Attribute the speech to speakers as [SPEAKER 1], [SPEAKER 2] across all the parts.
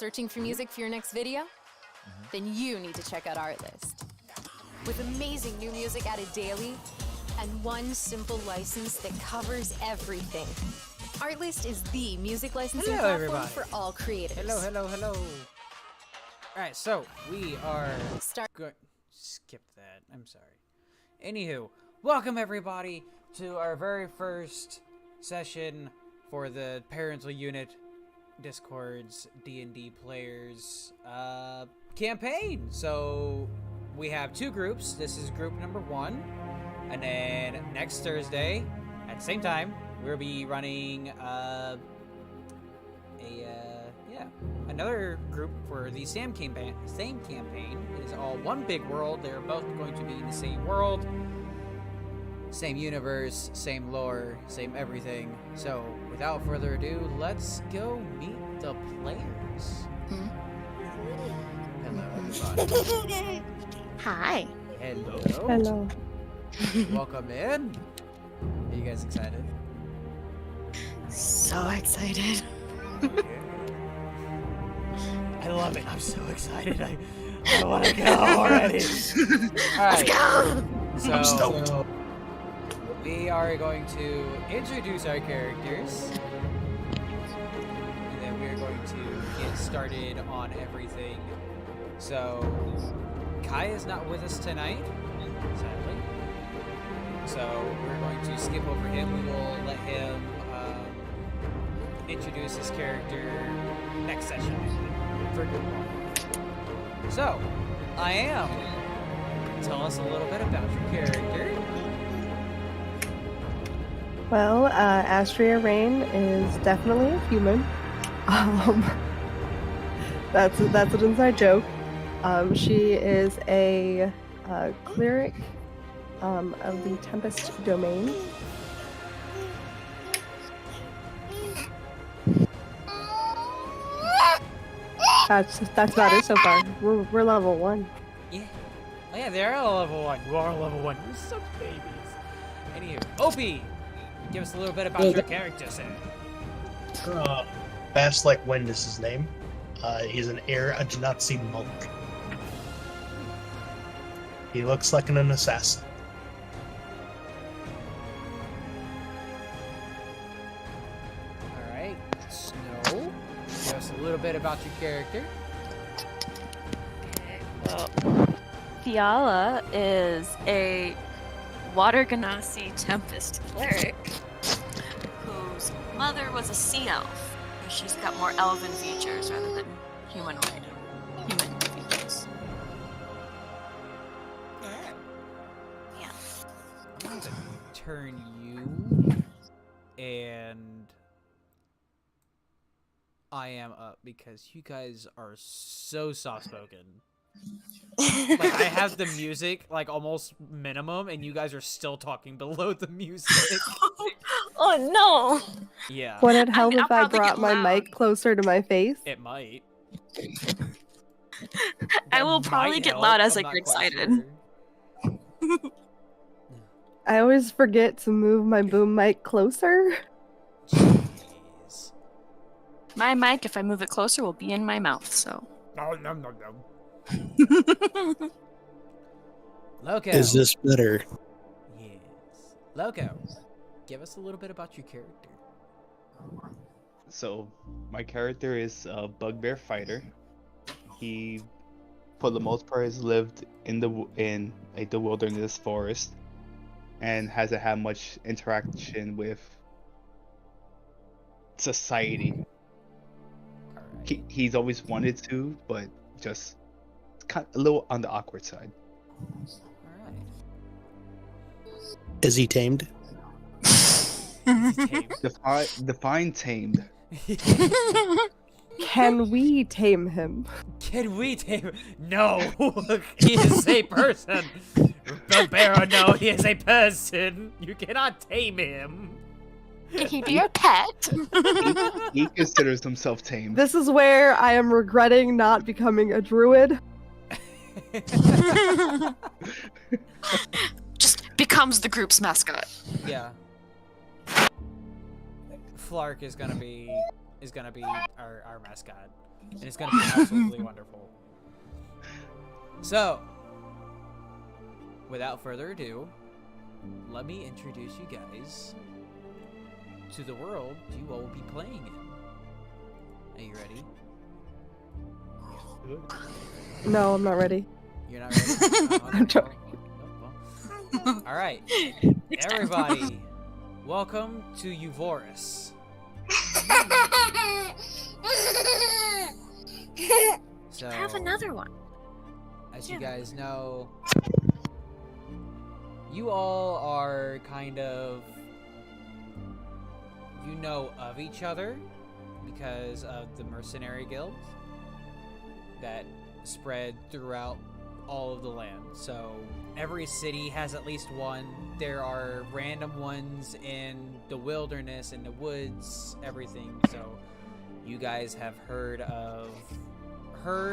[SPEAKER 1] Searching for music for your next video? Then you need to check out Artlist. With amazing new music added daily and one simple license that covers everything. Artlist is the music licensing platform for all creators.
[SPEAKER 2] Hello. Alright, so we are skip that. I'm sorry. Anywho, welcome everybody to our very first session for the parental unit Discord's D&D players campaign. So we have two groups. This is group number 1, and then next Thursday at the same time we'll be running another group for the same campaign. It is all one big world. They're both going to be in the same world, same universe, same lore, same everything. So without further ado, let's go meet the players. Hello, everybody.
[SPEAKER 3] Hi.
[SPEAKER 2] Hello. Welcome in. Are you guys excited?
[SPEAKER 3] So excited.
[SPEAKER 2] I love it. I'm so excited. I want to go already. All right.
[SPEAKER 3] Let's go.
[SPEAKER 2] So,
[SPEAKER 4] I'm stoked.
[SPEAKER 2] we are going to introduce our characters, and then we're going to get started on everything. So, Kai is not with us tonight, sadly. So, we're going to skip over him. We will let him introduce his character next session for good one. So, I am. Tell us a little bit about your character.
[SPEAKER 5] Well, Astria Rain is definitely a human. That's an inside joke. She is a cleric of the Tempest domain. That's about it so far. We're level 1.
[SPEAKER 2] Yeah. Oh yeah, they're all level 1. You are level 1. You're such babies. Anywho, Opie, give us a little bit about your character, sir.
[SPEAKER 4] Fast Like Wind is his name. He's an heir Ajinatsi monk. He looks like an assassin.
[SPEAKER 2] Alright. Snow, give us a little bit about your character.
[SPEAKER 3] Well, Fiala is a Water Ganassi Tempest cleric whose mother was a sea elf. She's got more elven features rather than human features. Yeah.
[SPEAKER 2] I'm going to turn you and I am up because you guys are so soft-spoken. Like, I have the music like almost minimum, and you guys are still talking below the music.
[SPEAKER 3] Oh no!
[SPEAKER 2] Yeah.
[SPEAKER 5] Would it help
[SPEAKER 3] I'll
[SPEAKER 5] if I
[SPEAKER 3] probably
[SPEAKER 5] brought
[SPEAKER 3] get
[SPEAKER 5] my
[SPEAKER 3] loud.
[SPEAKER 5] mic closer to my face?
[SPEAKER 2] It might.
[SPEAKER 3] I will
[SPEAKER 2] That
[SPEAKER 3] probably
[SPEAKER 2] might
[SPEAKER 3] get
[SPEAKER 2] help.
[SPEAKER 3] loud as
[SPEAKER 2] I'm
[SPEAKER 3] I
[SPEAKER 2] not
[SPEAKER 3] get
[SPEAKER 2] quite
[SPEAKER 3] excited.
[SPEAKER 2] sure.
[SPEAKER 5] I always forget to move my boom mic closer.
[SPEAKER 2] Jeez.
[SPEAKER 3] My mic, if I move it closer, will be in my mouth, so.
[SPEAKER 2] No. Loco.
[SPEAKER 4] Is this better?
[SPEAKER 2] Yes. Loco, give us a little bit about your character.
[SPEAKER 6] So, my character is a bugbear fighter. He, for the most part, has lived in the wilderness forest, and hasn't had much interaction with society.
[SPEAKER 2] Alright.
[SPEAKER 6] He's always wanted to, but just kind of a little on the awkward side.
[SPEAKER 2] Alright.
[SPEAKER 4] Is he tamed?
[SPEAKER 6] Define tamed.
[SPEAKER 5] Can we tame him?
[SPEAKER 2] Can we tame? No, he is a person. Bugbear, no, he is a person. You cannot tame him.
[SPEAKER 3] Can he be your pet?
[SPEAKER 6] He considers himself tamed.
[SPEAKER 5] This is where I am regretting not becoming a druid.
[SPEAKER 3] Just becomes the group's mascot.
[SPEAKER 2] Yeah. Flark is gonna be our mascot. And it's going to be absolutely wonderful. So, without further ado, let me introduce you guys to the world you all will be playing in. Are you ready?
[SPEAKER 5] No, I'm not ready.
[SPEAKER 2] You're not ready?
[SPEAKER 5] I'm trying.
[SPEAKER 2] All right, everybody, welcome to Euvorus. So,
[SPEAKER 3] I have another one.
[SPEAKER 2] as you guys know, you all are kind of, you know of each other because of the mercenary guild that spread throughout all of the land. So every city has at least one. There are random ones in the wilderness, in the woods, everything. So you guys have heard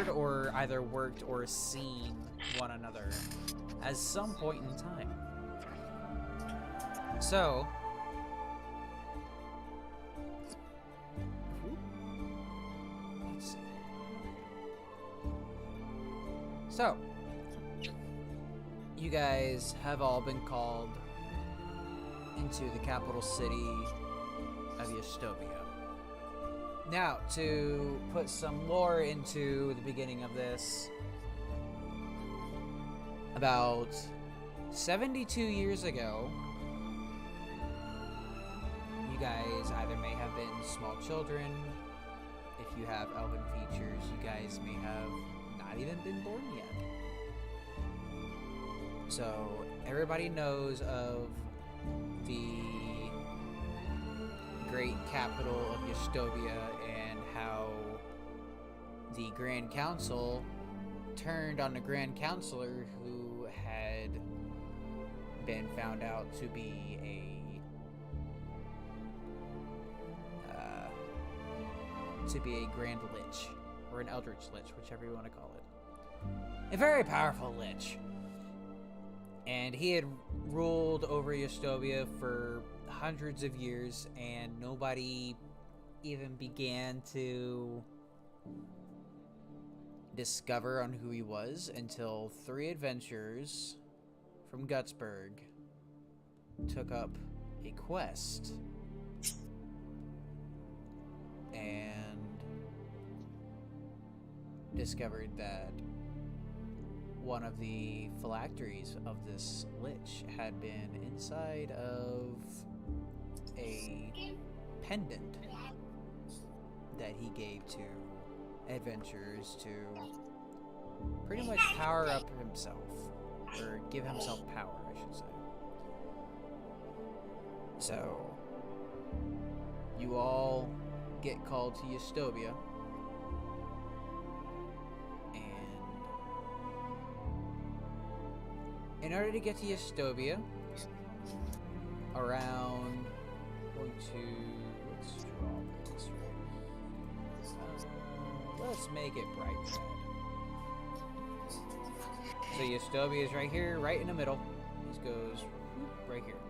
[SPEAKER 2] or either worked or seen one another at some point in time. So let's see. So you guys have all been called into the capital city of Yastovia. Now, to put some lore into the beginning of this, about 72 years ago, you guys either may have been small children. If you have elven features, you guys may have not even been born yet. So everybody knows of the great capital of Yastovia and how the Grand Council turned on the Grand Counselor who had been found out to be a Grand Lich, or an Eldritch Lich, whichever you want to call it. A very powerful Lich. And he had ruled over Yastovia for hundreds of years, and nobody even began to discover on who he was until 3 adventurers from Gutsburg took up a quest and discovered that one of the phylacteries of this lich had been inside of a pendant that he gave to adventurers to pretty much power up himself, or give himself power, I should say. So you all get called to Yastovia, and in order to get to Yastovia, around, let's draw this right. Let's make it bright red. So Yastovia is right here, right in the middle. This goes right here.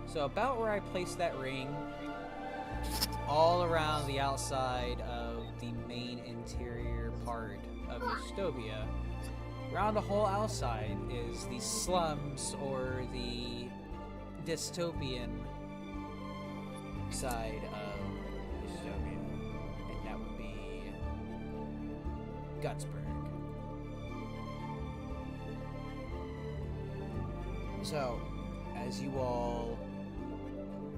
[SPEAKER 2] So about where I placed that ring, all around the outside of the main interior part of Yastovia, around the whole outside is the slums, or the dystopian side of Yastovia, and that would be Gutsburg. So, as you all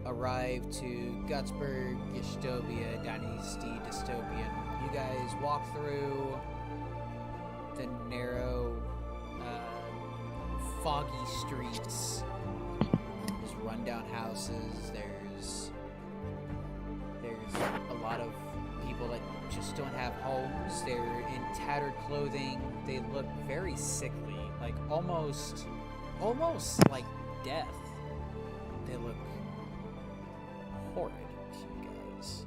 [SPEAKER 2] arrive to Gutsburg, Yastovia, Dynasty, Dystopian, you guys walk through the narrow, foggy streets. There's rundown houses, there's a lot of people that just don't have homes. They're in tattered clothing. They look very sickly, like almost like death. They look horrid to you guys.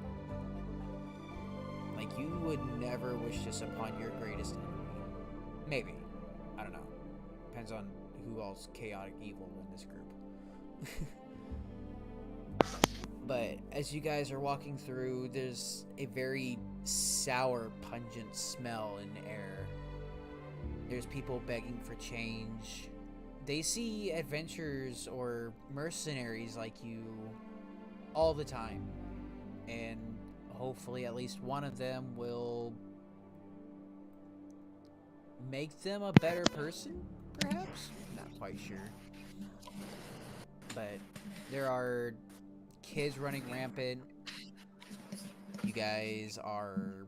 [SPEAKER 2] Like you would never wish this upon your greatest enemy. Maybe. I don't know. Depends on who all's chaotic evil in this group. But as you guys are walking through, there's a very sour, pungent smell in the air. There's people begging for change. They see adventurers or mercenaries like you all the time. And hopefully at least one of them will make them a better person, perhaps? Not quite sure. But there are kids running rampant. You guys are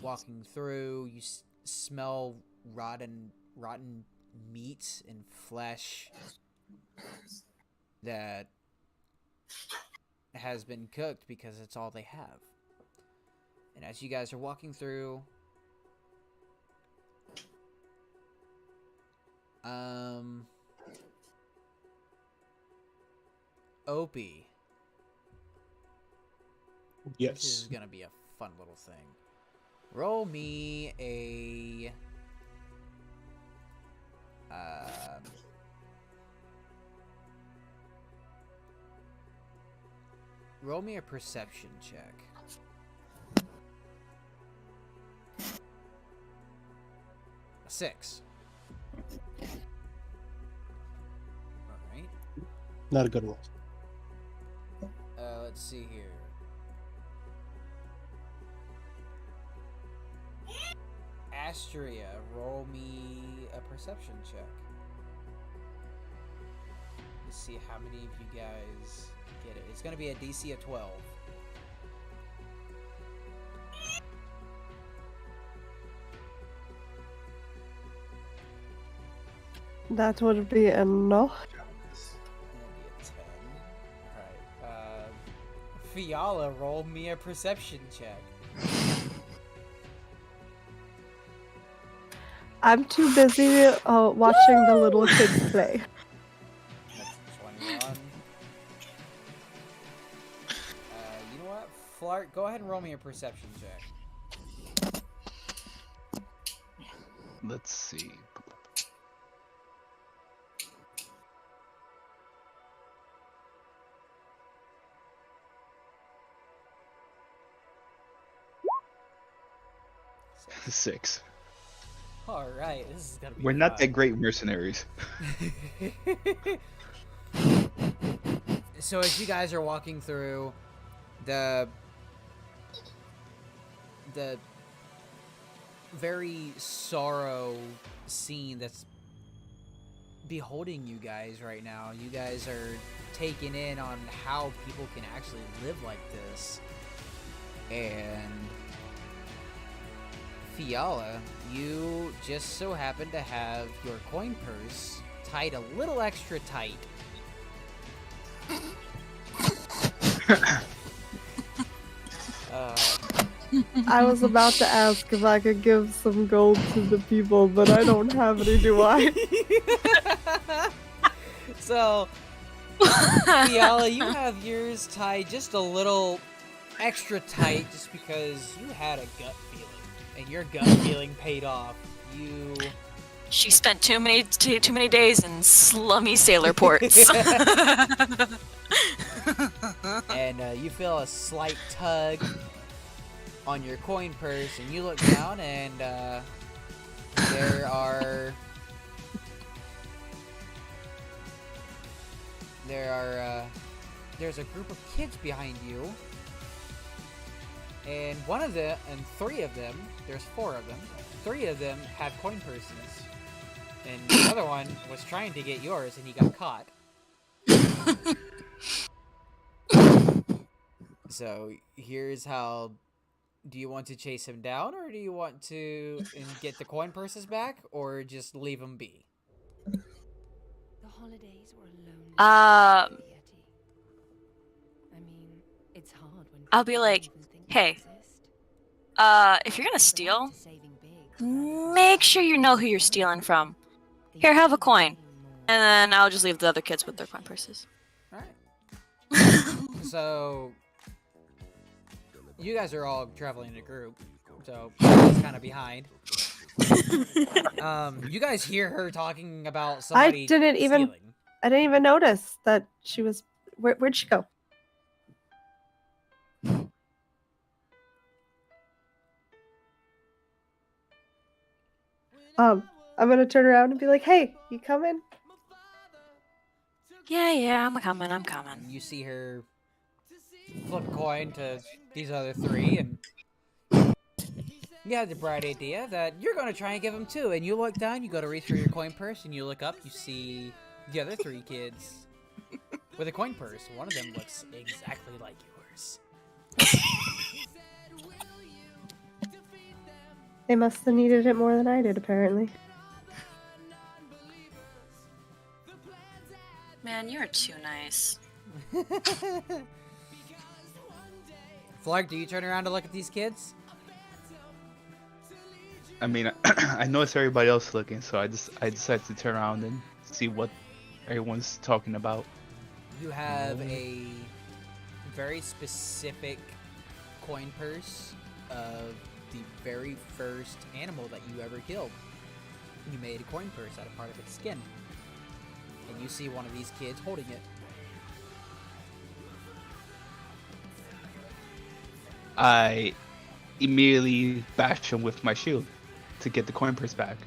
[SPEAKER 2] walking through. You smell rotten meat and flesh that has been cooked because it's all they have. And as you guys are walking through, Opie.
[SPEAKER 4] Yes.
[SPEAKER 2] This is gonna be a fun little thing. Roll me a roll me a perception check. A 6. Alright.
[SPEAKER 4] Not a good roll.
[SPEAKER 2] Let's see here. Astria, roll me a perception check. Let's see how many of you guys get it. It's gonna be a DC of 12.
[SPEAKER 5] That would be enough.
[SPEAKER 2] That'll be a 10. Alright. Fiala, roll me a perception check.
[SPEAKER 5] I'm too busy watching the little kids play.
[SPEAKER 2] That's 21. You know what? Flart, go ahead and roll me a perception check.
[SPEAKER 6] Let's see. Six.
[SPEAKER 2] Alright, this is gonna be
[SPEAKER 6] We're not
[SPEAKER 2] fun.
[SPEAKER 6] that great mercenaries.
[SPEAKER 2] So as you guys are walking through the very sorrow scene that's beholding you guys right now, you guys are taken in on how people can actually live like this. And Fiala, you just so happen to have your coin purse tied a little extra tight.
[SPEAKER 5] I was about to ask if I could give some gold to the people, but I don't have any, do I?
[SPEAKER 2] So, Fiala, you have yours tied just a little extra tight just because you had a gut feeling. And your gut feeling paid off.
[SPEAKER 3] She spent too many days in slummy sailor ports.
[SPEAKER 2] And you feel a slight tug on your coin purse, and you look down, and there's a group of kids behind you, and three of them, there's 4 of them, 3 of them have coin purses, and the other one was trying to get yours, and he got caught. So here's how. Do you want to chase him down, or do you want to get the coin purses back, or just leave him be?
[SPEAKER 1] The holidays were alone.
[SPEAKER 3] I
[SPEAKER 1] mean, it's hard when
[SPEAKER 3] I'll be like,
[SPEAKER 1] people even think they
[SPEAKER 3] hey,
[SPEAKER 1] exist.
[SPEAKER 3] if you're gonna steal,
[SPEAKER 1] Saving big.
[SPEAKER 3] make sure you know who you're stealing from. Here, have a coin. And then I'll just leave the other kids with their coin purses.
[SPEAKER 2] Alright. So, you guys are all traveling in a group, so it's kind of behind. You guys hear her talking about somebody
[SPEAKER 5] I didn't even notice that she was. Where'd she go? I'm gonna turn around and be like, "Hey, you coming?"
[SPEAKER 3] Yeah, I'm coming.
[SPEAKER 2] You see her flip a coin to these other three, and you have the bright idea that you're going to try and give them two. And you look down, you go to reach for your coin purse, and you look up, you see the other three kids with a coin purse. One of them looks exactly like yours.
[SPEAKER 5] They must have needed it more than I did, apparently.
[SPEAKER 3] Man, you're too nice.
[SPEAKER 2] Flark, do you turn around to look at these kids?
[SPEAKER 6] I mean, I noticed everybody else looking, so I decided to turn around and see what everyone's talking about.
[SPEAKER 2] You have a very specific coin purse of the very first animal that you ever killed. You made a coin purse out of part of its skin. And you see one of these kids holding it.
[SPEAKER 6] I immediately bash him with my shield to get the coin purse back.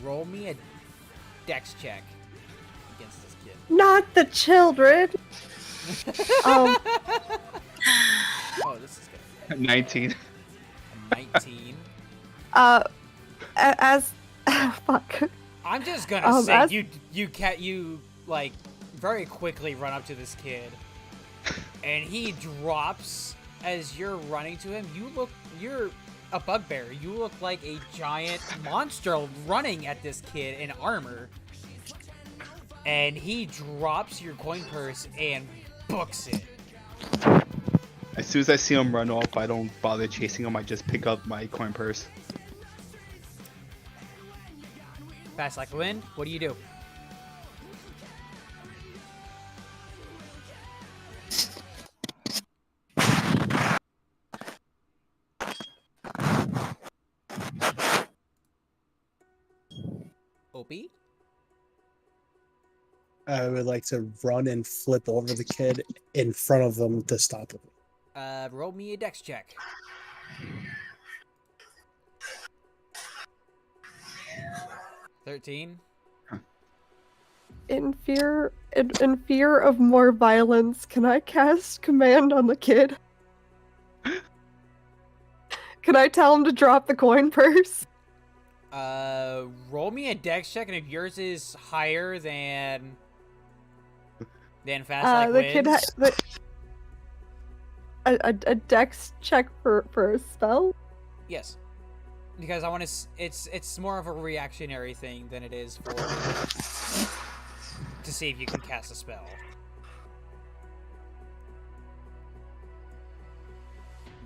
[SPEAKER 2] Roll me a dex check against this kid.
[SPEAKER 5] Not the children.
[SPEAKER 2] Oh, this is good.
[SPEAKER 6] 19.
[SPEAKER 2] 19.
[SPEAKER 5] As fuck.
[SPEAKER 2] I'm just gonna say
[SPEAKER 5] as-
[SPEAKER 2] you like very quickly run up to this kid, and he drops as you're running to him. You're a bugbear. You look like a giant monster running at this kid in armor, and he drops your coin purse and books it.
[SPEAKER 6] As soon as I see him run off, I don't bother chasing him. I just pick up my coin purse.
[SPEAKER 2] Fast like the wind. What do you do? Opie?
[SPEAKER 7] I would like to run and flip over the kid in front of them to stop him.
[SPEAKER 2] Roll me a dex check. $13.
[SPEAKER 5] In fear of more violence, can I cast command on the kid? Can I tell him to drop the coin purse?
[SPEAKER 2] Roll me a dex check, and if yours is higher than fast like
[SPEAKER 5] The
[SPEAKER 2] winds,
[SPEAKER 5] kid a dex check for a spell.
[SPEAKER 2] yes, because I want to. It's more of a reactionary thing than it is for to see if you can cast a spell.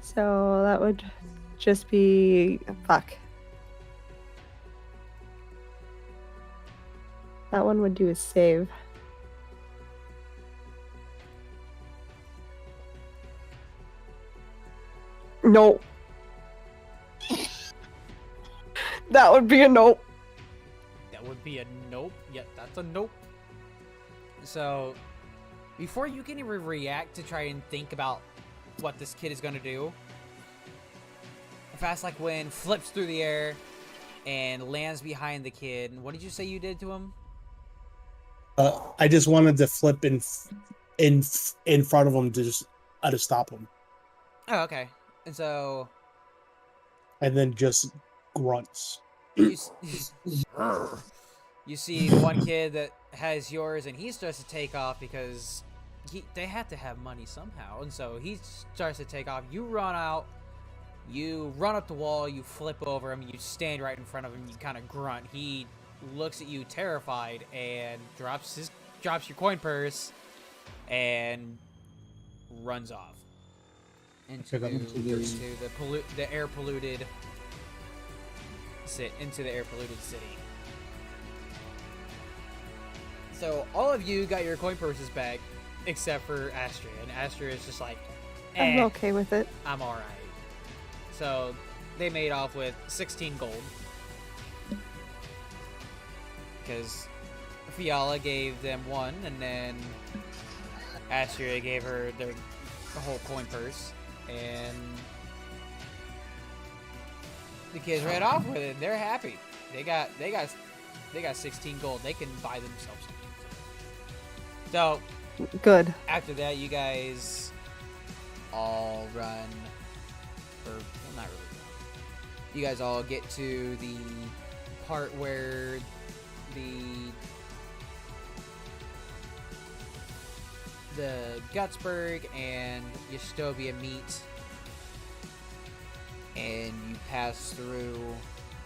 [SPEAKER 5] So that would just be fuck. That one would do a save. Nope. That would be a nope.
[SPEAKER 2] That would be a nope. Yeah, that's a nope. So, before you can even react to try and think about what this kid is gonna do, Fast Like Wind flips through the air and lands behind the kid. What did you say you did to him?
[SPEAKER 7] I just wanted to flip in front of him to just to stop him,
[SPEAKER 2] Oh, okay. And so
[SPEAKER 7] and then just grunts.
[SPEAKER 2] you see one kid that has yours, and he starts to take off because they have to have money somehow, and so he starts to take off. You run out, you run up the wall, you flip over him, you stand right in front of him, you kind of grunt. He looks at you terrified and drops your coin purse and runs off into the air polluted city. So all of you got your coin purses back except for Astria, and Astria is just like,
[SPEAKER 5] I'm okay with it.
[SPEAKER 2] I'm alright. So they made off with 16 gold. Because Fiala gave them one, and then Astria gave her the whole coin purse, and the kids ran off with it. They're happy. They got 16 gold. They can buy themselves something. So
[SPEAKER 5] Good.
[SPEAKER 2] after that, you guys all run, or well, not really run. You guys all get to the part where the Gutsberg and Yastovia meet, and you pass through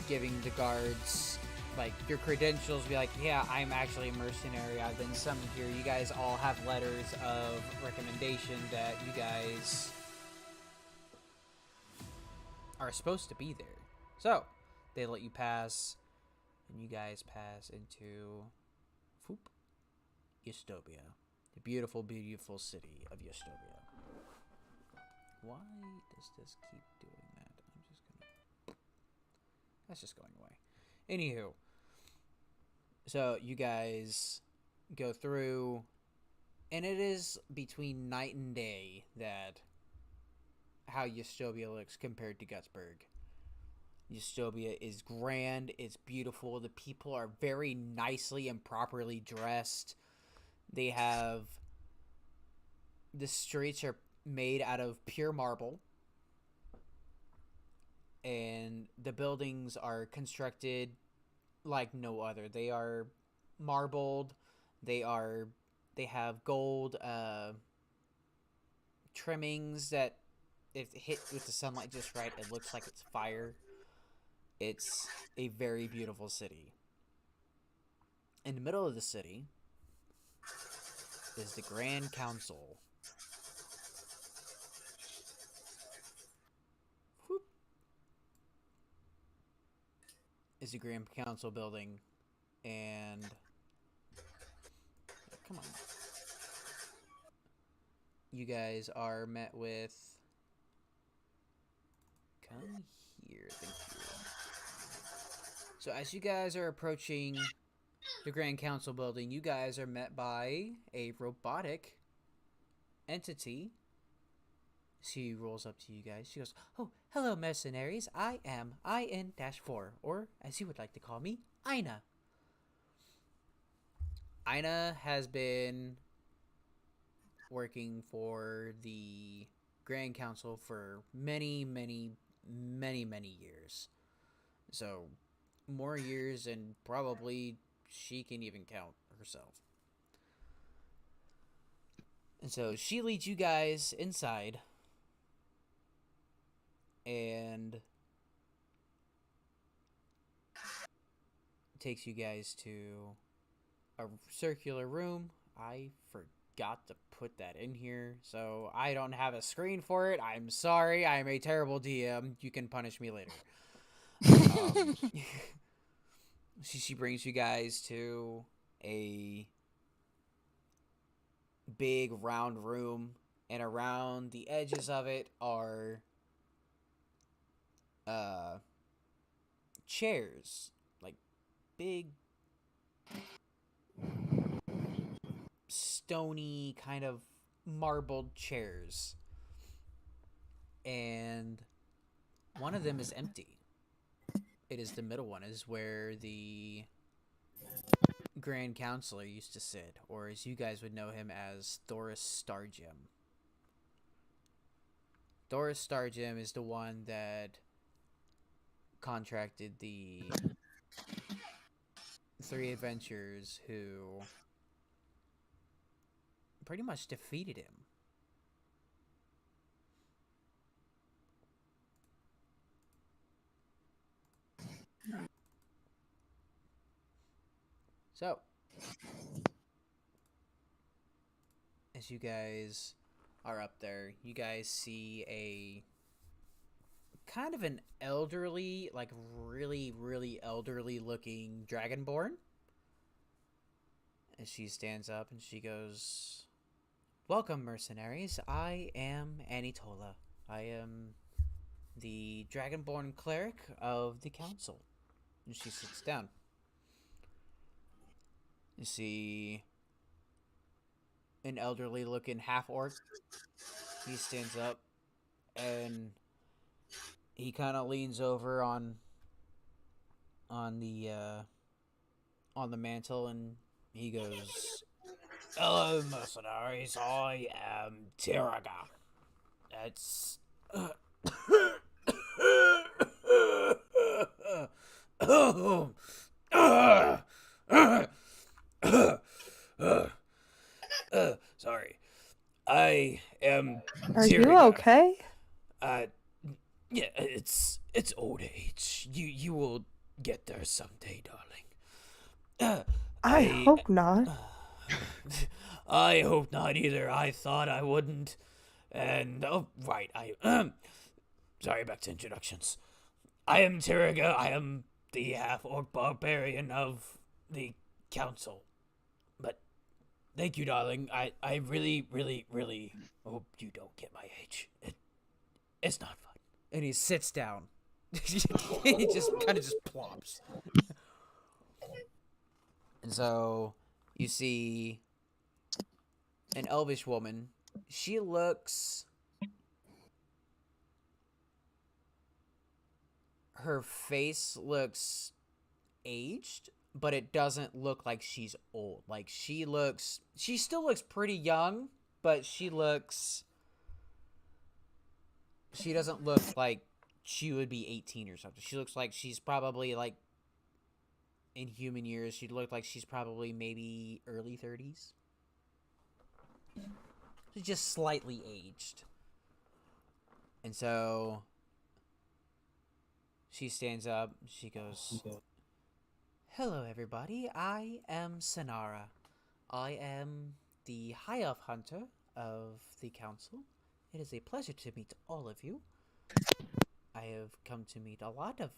[SPEAKER 2] giving the guards like your credentials, be like, yeah, I'm actually a mercenary, I've been summoned here. You guys all have letters of recommendation that you guys are supposed to be there. So they let you pass, and you guys pass into Yastovia, the beautiful, beautiful city of Yastovia. Why does this keep doing that? That's just going away. Anywho, so you guys go through, and it is between night and day that how Yastovia looks compared to Gutsberg. Yastovia is grand, it's beautiful, the people are very nicely and properly dressed. They have, the streets are made out of pure marble, and the buildings are constructed like no other. They are marbled. They have gold trimmings that, if hit with the sunlight just right, it looks like it's fire. It's a very beautiful city. In the middle of the city is the Grand Council. Is the Grand Council building, and come on, you guys are met with, come here, thank you. So as you guys are approaching the Grand Council building, you guys are met by a robotic entity. She rolls up to you guys. She goes, "Oh, hello, mercenaries. I am IN-4, or as you would like to call me, Ina." Ina has been working for the Grand Council for many, many, many, many years. So, more years than probably she can even count herself. And so she leads you guys inside, and takes you guys to a circular room. I forgot to put that in here, so I don't have a screen for it. I'm sorry. I'm a terrible DM. You can punish me later. She brings you guys to a big round room, and around the edges of it are chairs, like big stony kind of marbled chairs, and one of them is empty. It is the middle one, is where the Grand Counselor used to sit, or as you guys would know him as, Thoris Stargem. Thoris Stargem is the one that contracted the 3 adventurers who pretty much defeated him. So, as you guys are up there, you guys see a kind of an elderly, like really, really elderly looking Dragonborn. And she stands up and she goes, "Welcome, mercenaries. I am Anitola. I am the Dragonborn cleric of the council." And she sits down. You see an elderly looking half-orc. He stands up and he kind of leans over on on the mantle, and he goes, "Hello, mercenaries. I am Tiraga. That's sorry. I am
[SPEAKER 5] Are you
[SPEAKER 2] Tiraga.
[SPEAKER 5] okay?
[SPEAKER 2] Uh, yeah, it's old age. You will get there someday, darling.
[SPEAKER 5] I hope not.
[SPEAKER 2] I hope not either. I thought I wouldn't. And oh right, sorry, back to introductions. I am Tiriga. I am the half-orc barbarian of the council. But thank you, darling. I really, really, really hope you don't get my age. It's not fun. And he sits down. He just kind of just plops. And so you see an elvish woman. She looks... Her face looks aged, but it doesn't look like she's old. Like, she still looks pretty young, but she doesn't look like she would be 18 or something. She looks like she's probably, like, in human years, she'd look like she's probably maybe early 30s. She's just slightly aged. And so she stands up. She goes, "Hello, everybody. I am Sanara. I am the High Elf Hunter of the Council. It is a pleasure to meet all of you. I have come to meet a lot of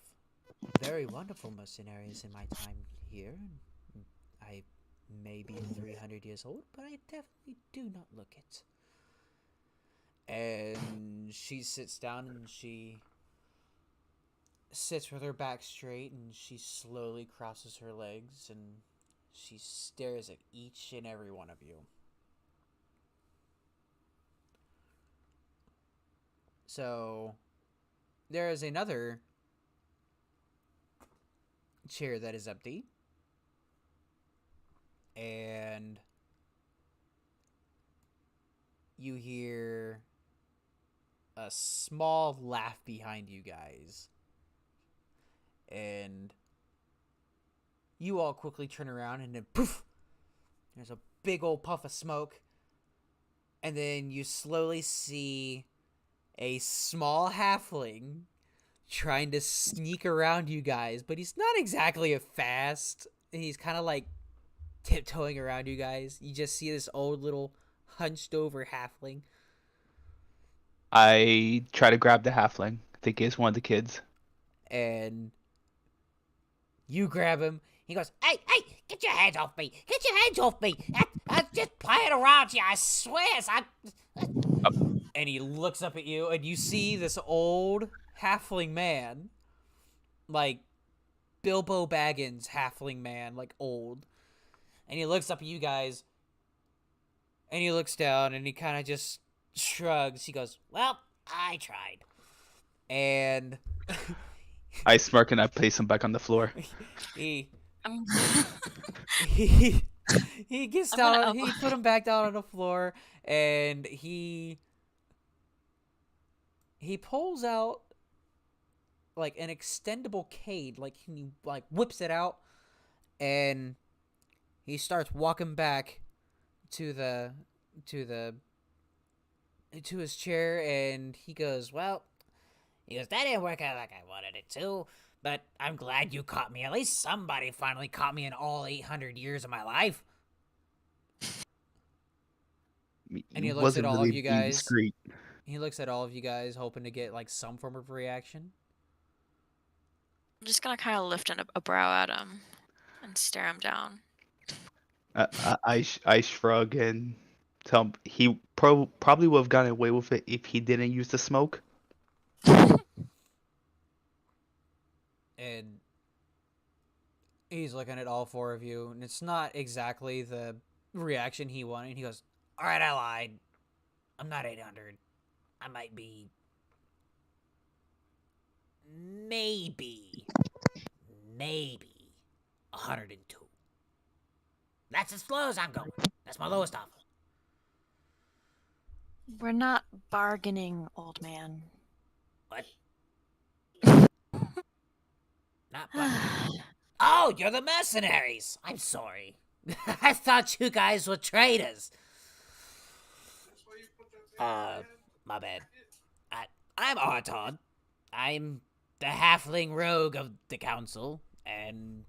[SPEAKER 2] very wonderful mercenaries in my time here. I may be 300 years old, but I definitely do not look it." And she sits down and she sits with her back straight, and she slowly crosses her legs, and she stares at each and every one of you. So there is another chair that is empty, and you hear a small laugh behind you guys. And you all quickly turn around, and then poof, there's a big old puff of smoke. And then you slowly see a small halfling trying to sneak around you guys, but he's not exactly a fast. He's kind of like tiptoeing around you guys. You just see this old little hunched over halfling.
[SPEAKER 6] I try to grab the halfling. I think it's one of the kids.
[SPEAKER 2] And you grab him. He goes, "Hey, get your hands off me. Get your hands off me. I'm just playing around here, I swear. And he looks up at you, and you see this old halfling man, like Bilbo Baggins halfling man, like old. And he looks up at you guys, and he looks down, and he kind of just shrugs. He goes, "Well, I tried." And
[SPEAKER 6] I smirk and I place him back on the floor.
[SPEAKER 2] he
[SPEAKER 3] I'm
[SPEAKER 2] he gets
[SPEAKER 3] I'm gonna
[SPEAKER 2] down. He put him back down on the floor, and he pulls out like an extendable cane. Like, he like whips it out, and he starts walking back to his chair, and he goes, "Well," he goes, "that didn't work out like I wanted it to, but I'm glad you caught me. At least somebody finally caught me in all 800 years of my life." And he looks at all of you guys.
[SPEAKER 6] Discreet.
[SPEAKER 2] He looks at all of you guys, hoping to get like some form of reaction.
[SPEAKER 3] just gonna kind of lift a brow at him and stare him down.
[SPEAKER 6] I shrug and tell him he probably would have gotten away with it if he didn't use the smoke.
[SPEAKER 2] And he's looking at all four of you, and it's not exactly the reaction he wanted. He goes, "All right, I lied. I'm not 800. I might be maybe
[SPEAKER 8] maybe 102. That's as low as I'm going. That's my lowest offer.
[SPEAKER 3] We're not bargaining, old man.
[SPEAKER 8] What? Not bargaining. Oh, you're the mercenaries. I'm sorry. I thought you guys were traders. My bad. I'm Arton. I'm the halfling rogue of the council, and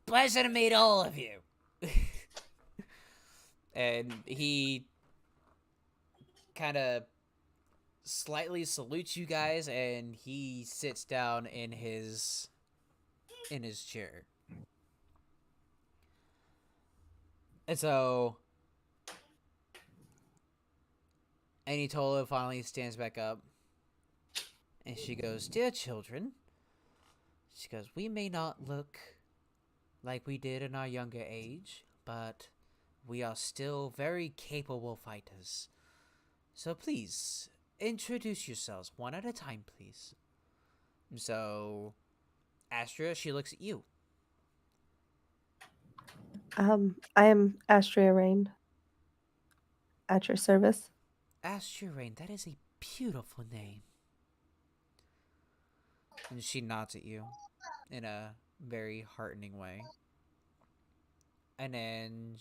[SPEAKER 8] pleasure to meet all of you.
[SPEAKER 2] And he kind of slightly salutes you guys, and he sits down in his chair. And so Anitola finally stands back up, and she goes, "Dear children," she goes, "we may not look like we did in our younger age, but we are still very capable fighters. So please, introduce yourselves one at a time, please." So, Astra, she looks at you.
[SPEAKER 5] I am Astria Rain. At your service.
[SPEAKER 2] Astra Rain, that is a beautiful name. And she nods at you in a very heartening way. And then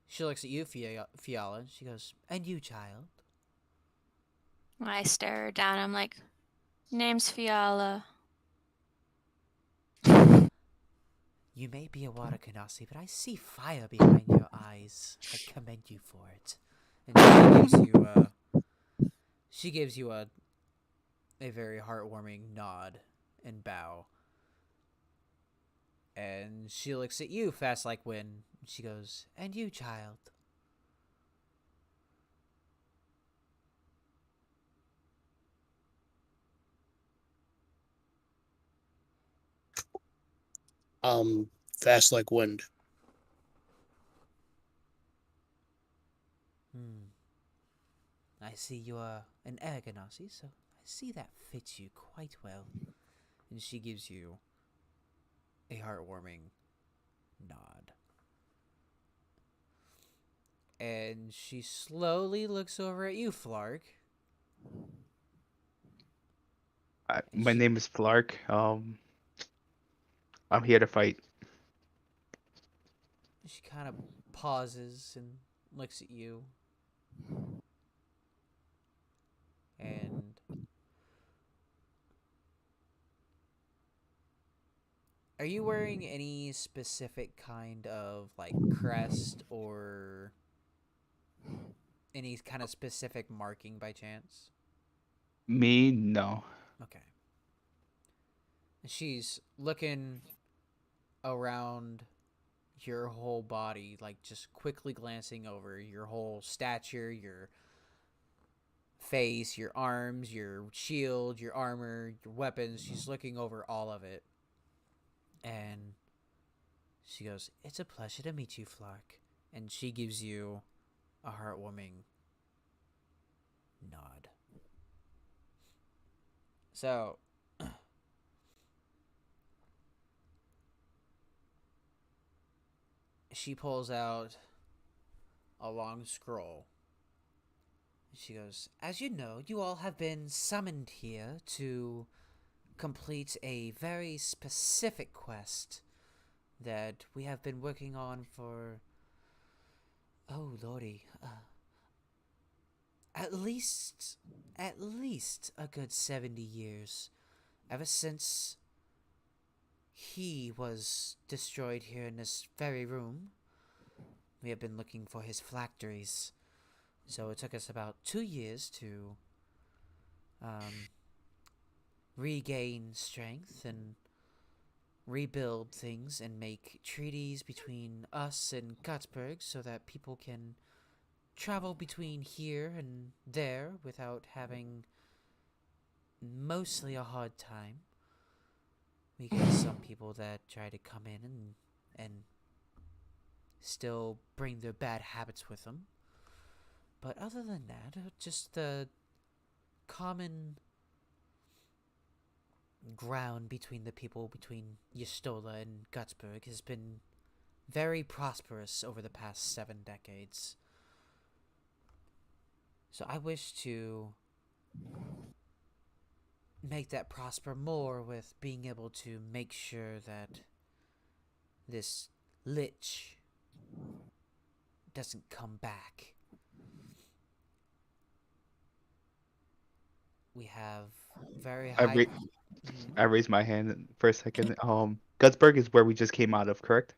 [SPEAKER 2] she looks at you, Fiala. She goes, "And you, child?"
[SPEAKER 3] I stare her down. I'm like, name's Fiala.
[SPEAKER 2] "You may be a water Kanasi, but I see fire behind your eyes. I commend you for it." And she gives you a very heartwarming nod and bow. And she looks at you, Fast Like Wind. She goes, "And you, child?"
[SPEAKER 7] Fast like wind.
[SPEAKER 2] "I see you are an air Ganassi, so I see that fits you quite well." And she gives you a heartwarming nod. And she slowly looks over at you, Flark.
[SPEAKER 6] My name is Flark. I'm here to fight.
[SPEAKER 2] She kind of pauses and looks at you. And are you wearing any specific kind of like crest or any kind of specific marking by chance?
[SPEAKER 6] Me, no.
[SPEAKER 2] Okay. She's looking around your whole body, like just quickly glancing over your whole stature, your face, your arms, your shield, your armor, your weapons. She's looking over all of it. And she goes, "It's a pleasure to meet you, Flark." And she gives you a heartwarming nod. So, she pulls out a long scroll. She goes, "As you know, you all have been summoned here to complete a very specific quest that we have been working on for, oh lordy, at least a good 70 years, ever since he was destroyed here in this very room. We have been looking for his phylacteries, so it took us about 2 years to regain strength and rebuild things and make treaties between us and Gutsburg so that people can travel between here and there without having mostly a hard time. We get some people that try to come in and still bring their bad habits with them. But other than that, just the common
[SPEAKER 8] ground between the people between Yestola and Gutsburg has been very prosperous over the past 7 decades. So I wish to make that prosper more with being able to make sure that this lich doesn't come back. We have very
[SPEAKER 6] I
[SPEAKER 8] high...
[SPEAKER 6] ra- I raised my hand for a second. Gutsburg is where we just came out of, correct?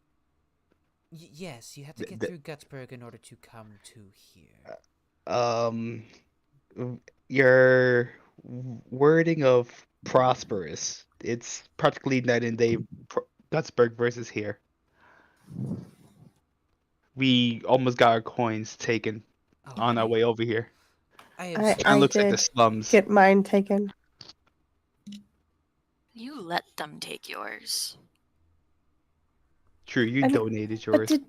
[SPEAKER 8] Yes, you have to
[SPEAKER 6] Th-
[SPEAKER 8] get
[SPEAKER 6] th-
[SPEAKER 8] through Gutsburg in order to come to here.
[SPEAKER 6] um, your wording of prosperous. It's practically night and day. Gutsburg versus here. We almost got our coins taken on our
[SPEAKER 8] Already?
[SPEAKER 6] way over here.
[SPEAKER 8] I am
[SPEAKER 5] I
[SPEAKER 8] so
[SPEAKER 6] It kind of
[SPEAKER 5] I
[SPEAKER 6] looks like the
[SPEAKER 5] did
[SPEAKER 6] slums.
[SPEAKER 5] get mine taken.
[SPEAKER 3] You let them take yours.
[SPEAKER 6] True, you
[SPEAKER 5] I mean,
[SPEAKER 6] donated
[SPEAKER 5] but
[SPEAKER 6] yours.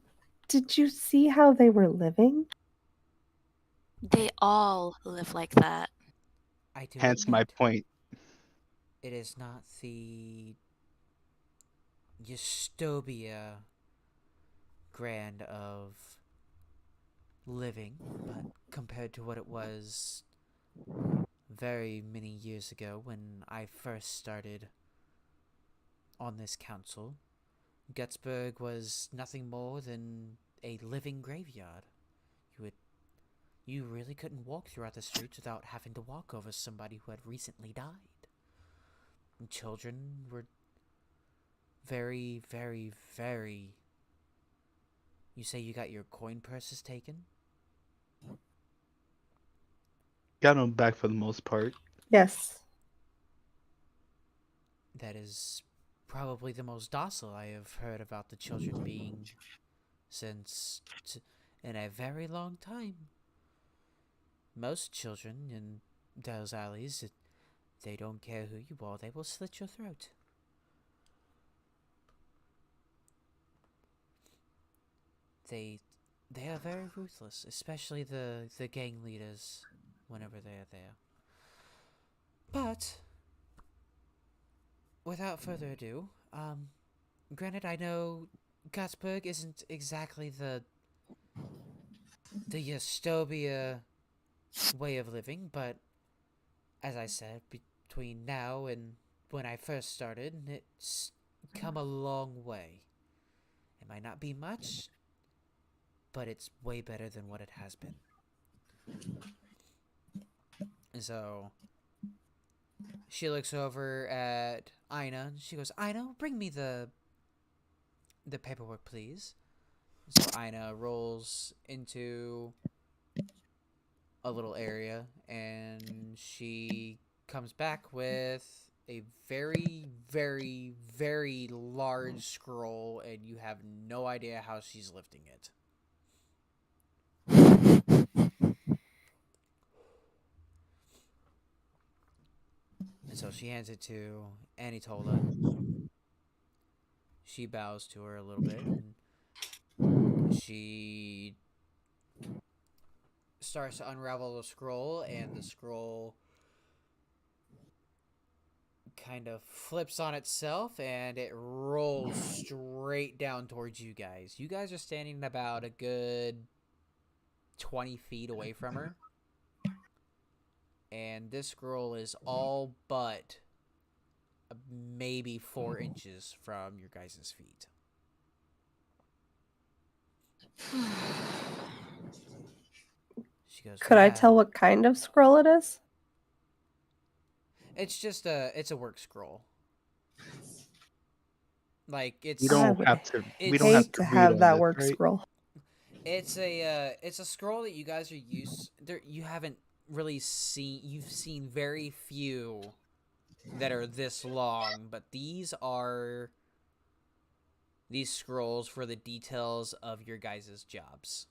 [SPEAKER 5] did you see how they were living?
[SPEAKER 3] They all live like that.
[SPEAKER 8] I do
[SPEAKER 6] Hence my
[SPEAKER 8] admit,
[SPEAKER 6] point.
[SPEAKER 8] it is not the Eustobia grand of living, but compared to what it was very many years ago when I first started on this council, Gutsburg was nothing more than a living graveyard. You really couldn't walk throughout the streets without having to walk over somebody who had recently died. And children were very, very, very... You say you got your coin purses taken?
[SPEAKER 6] Got them back for the most part.
[SPEAKER 5] Yes.
[SPEAKER 8] That is probably the most docile I have heard about the children being since in a very long time. Most children in those alleys, they don't care who you are, they will slit your throat. They are very ruthless, especially the gang leaders whenever they are there. But without further ado, granted I know Gutsburg isn't exactly the Eustobia way of living, but as I said, between now and when I first started, it's come a long way. It might not be much, but it's way better than what it has been. So she looks over at Aina and she goes, Aina, bring me the paperwork, please. So Aina rolls into a little area and she comes back with a very, very, very large scroll, and you have no idea how she's lifting it. And so she hands it to Anitola. She bows to her a little bit, and she starts to unravel the scroll, and the scroll kind of flips on itself, and it rolls straight down towards you guys. You guys are standing about a good 20 feet away from her. And this scroll is all but maybe 4 inches from your guys' feet. She goes,
[SPEAKER 5] Could I tell what kind of scroll it is?
[SPEAKER 8] It's just it's a work scroll. Like it's
[SPEAKER 6] We
[SPEAKER 5] I
[SPEAKER 6] don't
[SPEAKER 5] would
[SPEAKER 6] have to. We
[SPEAKER 8] it's
[SPEAKER 6] don't have
[SPEAKER 5] hate
[SPEAKER 6] to
[SPEAKER 5] to
[SPEAKER 6] read
[SPEAKER 5] have
[SPEAKER 6] all
[SPEAKER 5] that
[SPEAKER 6] this,
[SPEAKER 5] work
[SPEAKER 6] right?
[SPEAKER 5] scroll.
[SPEAKER 8] it's a scroll that you guys are used there. You haven't really seen. You've seen very few that are this long, but these are these scrolls for the details of your guys' jobs.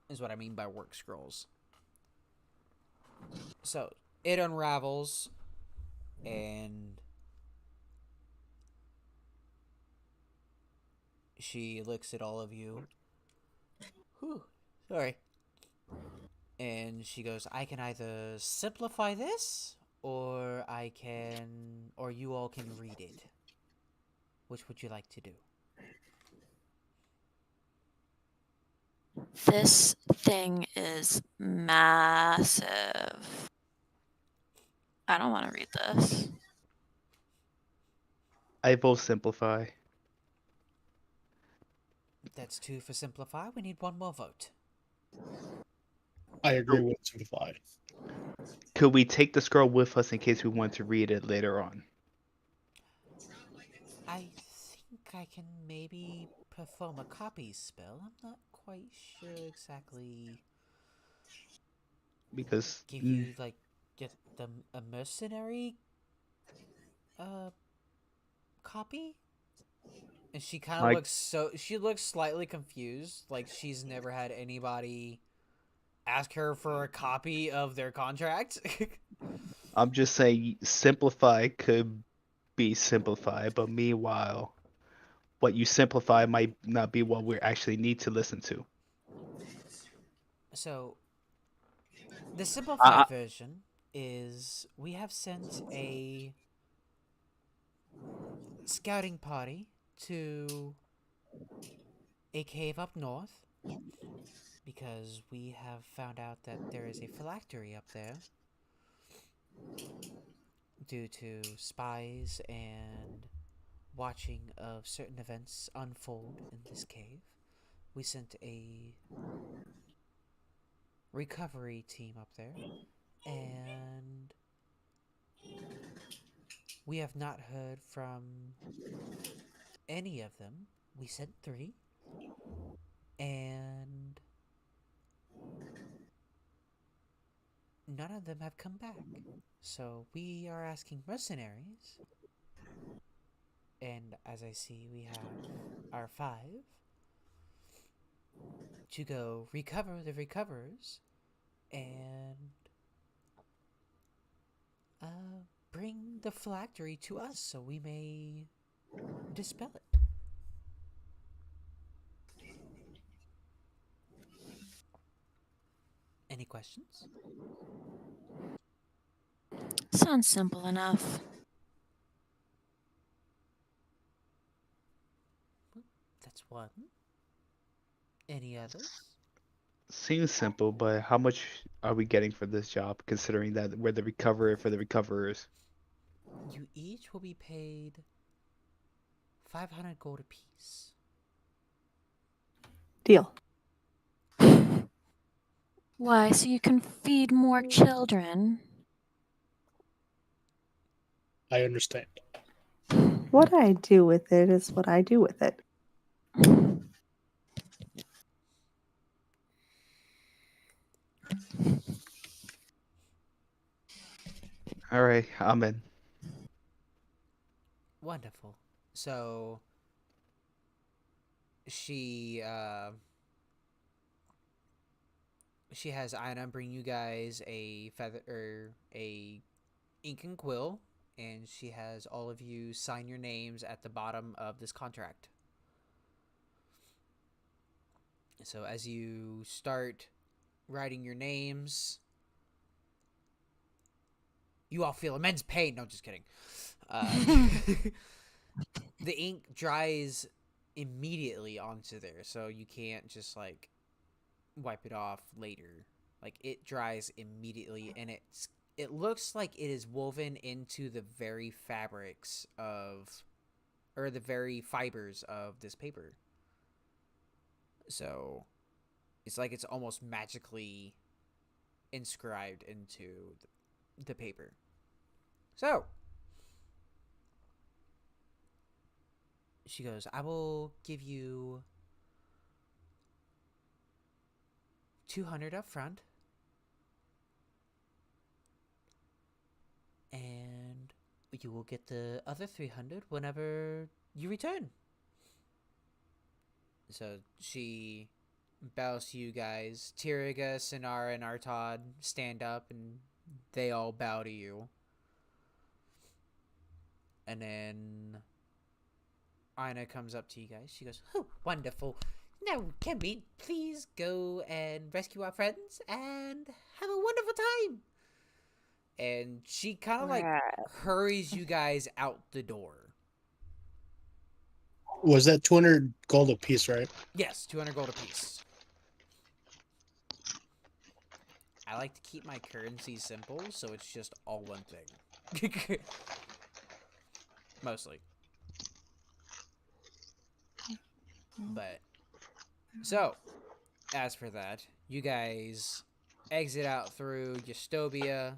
[SPEAKER 8] Is what I mean by work scrolls. So it unravels, and she looks at all of you. Whew, sorry. And she goes, I can either simplify this, or or you all can read it. Which would you like to do?
[SPEAKER 3] This thing is massive. I don't want to read this.
[SPEAKER 6] I vote simplify.
[SPEAKER 8] That's 2 for simplify. We need 1 more vote.
[SPEAKER 7] I agree with simplify.
[SPEAKER 6] Could we take the scroll with us in case we want to read it later on?
[SPEAKER 8] I think I can maybe perform a copy spell. I'm not quite sure exactly.
[SPEAKER 6] Because
[SPEAKER 8] Give you like get a mercenary copy? And she kind of she looks slightly confused, like she's never had anybody ask her for a copy of their contract.
[SPEAKER 6] I'm just saying simplify could be simplified, but meanwhile, what you simplify might not be what we actually need to listen to.
[SPEAKER 8] So, the
[SPEAKER 6] I,
[SPEAKER 8] simplified version is we have sent a scouting party to a cave up north because we have found out that there is a phylactery up there due to spies and watching of certain events unfold in this cave. We sent a recovery team up there, and we have not heard from any of them. We sent 3, and none of them have come back. So we are asking mercenaries, and as I see, we have our 5 to go recover the recoverers and bring the phylactery to us so we may dispel it. Any questions?
[SPEAKER 3] Sounds simple enough.
[SPEAKER 8] That's 1. Any others?
[SPEAKER 6] seems simple, but how much are we getting for this job, considering that we're the recoverer for the recoverers?
[SPEAKER 8] You each will be paid 500 gold apiece.
[SPEAKER 5] Deal.
[SPEAKER 3] Why, so you can feed more children?
[SPEAKER 7] I understand.
[SPEAKER 5] What I do with it is what I do with it.
[SPEAKER 6] All right, I'm in.
[SPEAKER 8] Wonderful. So she has Ina bring you guys a feather or a ink and quill, and she has all of you sign your names at the bottom of this contract. So as you start writing your names, you all feel immense pain. No, just kidding. The ink dries immediately onto there, so you can't just like wipe it off later. Like it dries immediately, and it looks like it is woven into the very fabrics of, or the very fibers of this paper. So it's like it's almost magically inscribed into the paper. So she goes, I will give you 200 up front, and you will get the other 300 whenever you return. So she bows to you guys. Tiriga, Sinara, and Artad stand up, and they all bow to you. And then Ina comes up to you guys. She goes, oh, wonderful. Now, can we please go and rescue our friends and have a wonderful time?
[SPEAKER 2] and she kind of like
[SPEAKER 3] Right.
[SPEAKER 2] hurries you guys out the door.
[SPEAKER 7] Was that 200 gold a piece, right?
[SPEAKER 2] Yes, 200 gold apiece. I like to keep my currency simple, so it's just all one thing. Mostly. But, so, as for that, you guys exit out through Eustobia.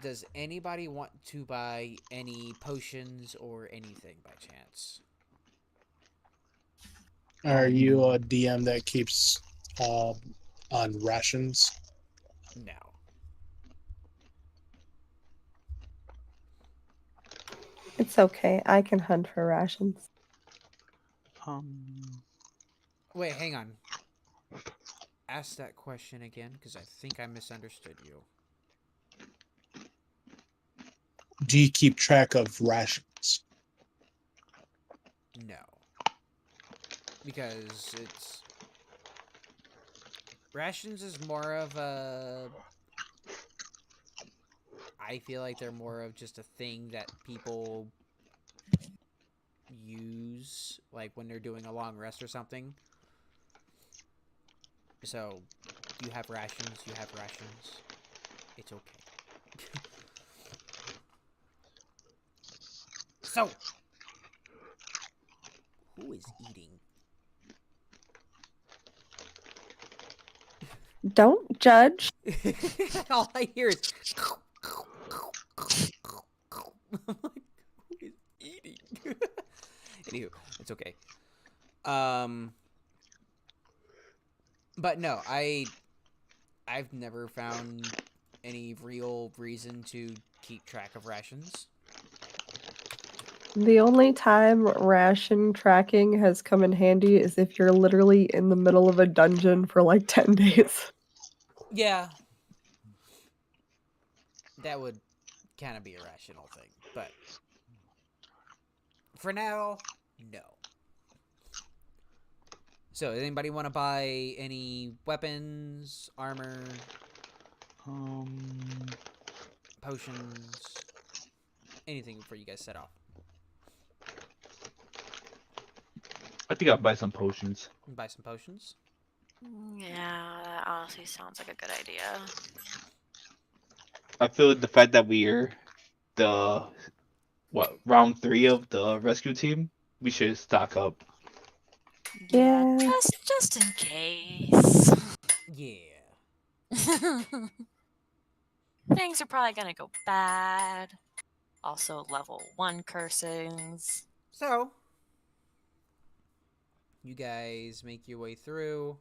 [SPEAKER 2] Does anybody want to buy any potions or anything by chance?
[SPEAKER 7] Are you a DM that keeps on rations?
[SPEAKER 2] No.
[SPEAKER 5] It's okay. I can hunt for rations.
[SPEAKER 2] Wait, hang on. Ask that question again, because I think I misunderstood you.
[SPEAKER 7] Do you keep track of rations?
[SPEAKER 2] No. Because it's... Rations is more of a... I feel like they're more of just a thing that people use, like when they're doing a long rest or something. So, you have rations, you have rations. It's okay. So, who is eating?
[SPEAKER 5] Don't judge.
[SPEAKER 2] All I hear is... I'm like, who is eating? Anywho, it's okay. But no, I've never found any real reason to keep track of rations.
[SPEAKER 5] The only time ration tracking has come in handy is if you're literally in the middle of a dungeon for like 10 days.
[SPEAKER 2] Yeah. That would kind of be a rational thing, but for now, no. So, does anybody want to buy any weapons, armor, potions, anything before you guys set off?
[SPEAKER 6] I think I'll buy some potions.
[SPEAKER 2] Buy some potions?
[SPEAKER 3] Yeah, that honestly sounds like a good idea.
[SPEAKER 6] I feel the fact that we're the round 3 of the rescue team, we should stock up.
[SPEAKER 5] Yeah.
[SPEAKER 3] Just in case.
[SPEAKER 2] Yeah.
[SPEAKER 3] Things are probably gonna go bad. Also, level 1 cursings.
[SPEAKER 2] So, you guys make your way through.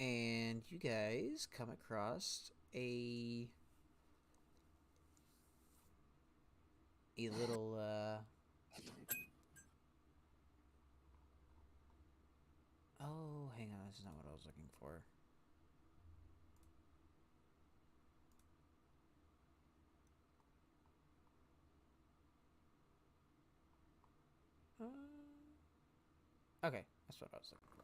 [SPEAKER 2] And you guys come across a little oh, hang on, that's not what I was looking for. Okay, that's what I was looking for.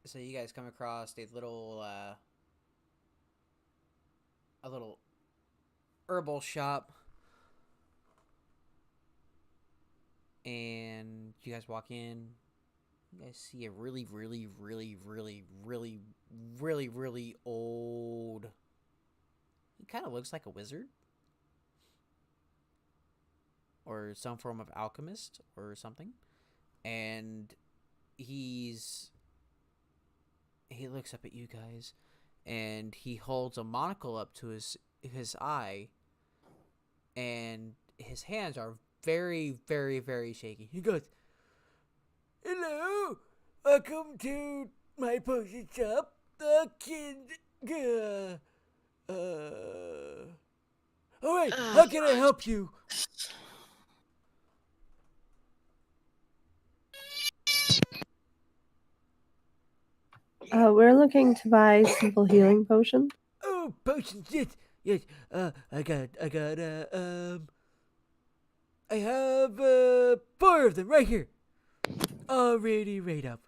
[SPEAKER 2] So you guys come across a little herbal shop, and you guys walk in. You guys see a really old. He kind of looks like a wizard, or some form of alchemist, or something, and he looks up at you guys, and he holds a monocle up to his eye, and his hands are very shaky. He goes, "Hello, welcome to my potion shop. Alright, how can I help you?"
[SPEAKER 5] We're looking to buy simple healing potion.
[SPEAKER 2] Oh, potions, yes. I have 4 of them right here.
[SPEAKER 8] Alrighty, right up.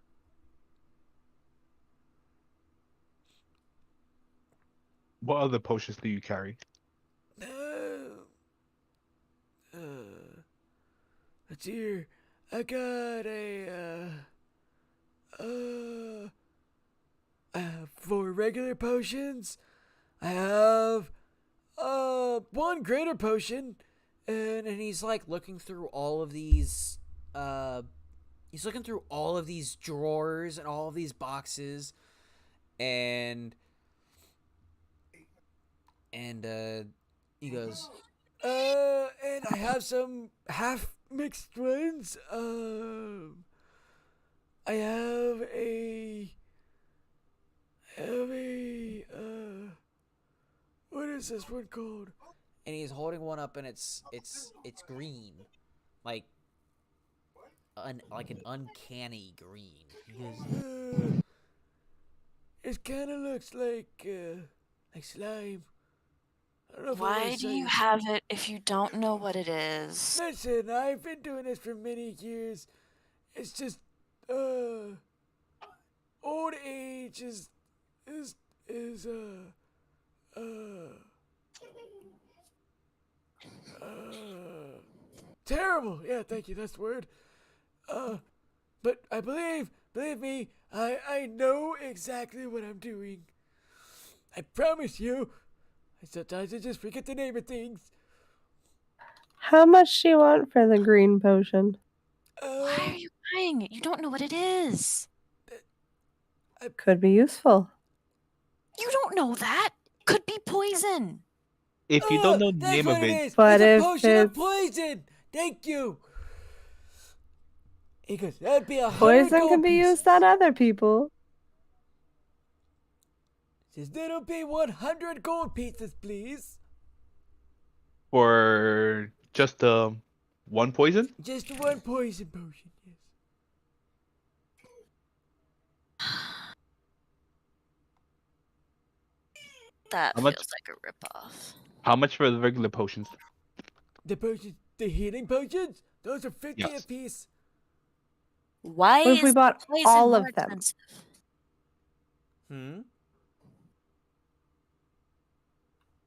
[SPEAKER 6] What other potions do you carry?
[SPEAKER 8] Let's see here. I got uh, I have 4 regular potions. I have one greater potion, and he's like looking through all of these he's looking through all of these drawers and all of these boxes, and he goes, and I have some half mixed ones. I have a what is this one called? And he's holding one up, and it's green, like an uncanny green. He goes, it kind of looks like slime. I don't know if I
[SPEAKER 3] Why
[SPEAKER 8] wanna
[SPEAKER 3] do
[SPEAKER 8] say
[SPEAKER 3] you
[SPEAKER 8] it.
[SPEAKER 3] have it if you don't know what it is?
[SPEAKER 8] Listen, I've been doing this for many years. It's just, old age is terrible. Yeah, thank you. That's the word. But I believe me, I know exactly what I'm doing. I promise you. Sometimes I just forget the name of things.
[SPEAKER 5] How much do you want for the green potion?
[SPEAKER 3] Why are you buying it? You don't know what it is.
[SPEAKER 5] Could be useful.
[SPEAKER 3] You don't know that. Could be poison.
[SPEAKER 6] If you don't know the
[SPEAKER 8] That's
[SPEAKER 6] name
[SPEAKER 8] what
[SPEAKER 6] of
[SPEAKER 8] it
[SPEAKER 6] it,
[SPEAKER 8] is.
[SPEAKER 5] But
[SPEAKER 8] It's a
[SPEAKER 5] if
[SPEAKER 8] potion of
[SPEAKER 5] it's-
[SPEAKER 8] poison. Thank you. He goes, that'd be 100
[SPEAKER 5] Poison
[SPEAKER 8] gold
[SPEAKER 5] can be
[SPEAKER 8] pieces.
[SPEAKER 5] used on other people.
[SPEAKER 8] Says, that'll be 100 gold pieces, please.
[SPEAKER 6] for just one poison,
[SPEAKER 8] Just one poison potion, yes.
[SPEAKER 3] That
[SPEAKER 6] How
[SPEAKER 3] feels
[SPEAKER 6] much?
[SPEAKER 3] like a ripoff.
[SPEAKER 6] how much for the regular potions?
[SPEAKER 8] The potions, the healing potions, those are 50
[SPEAKER 6] Yes.
[SPEAKER 8] apiece.
[SPEAKER 3] Why
[SPEAKER 5] What if we
[SPEAKER 3] is
[SPEAKER 5] bought
[SPEAKER 3] poison
[SPEAKER 5] all
[SPEAKER 3] more
[SPEAKER 5] of them?
[SPEAKER 3] expensive?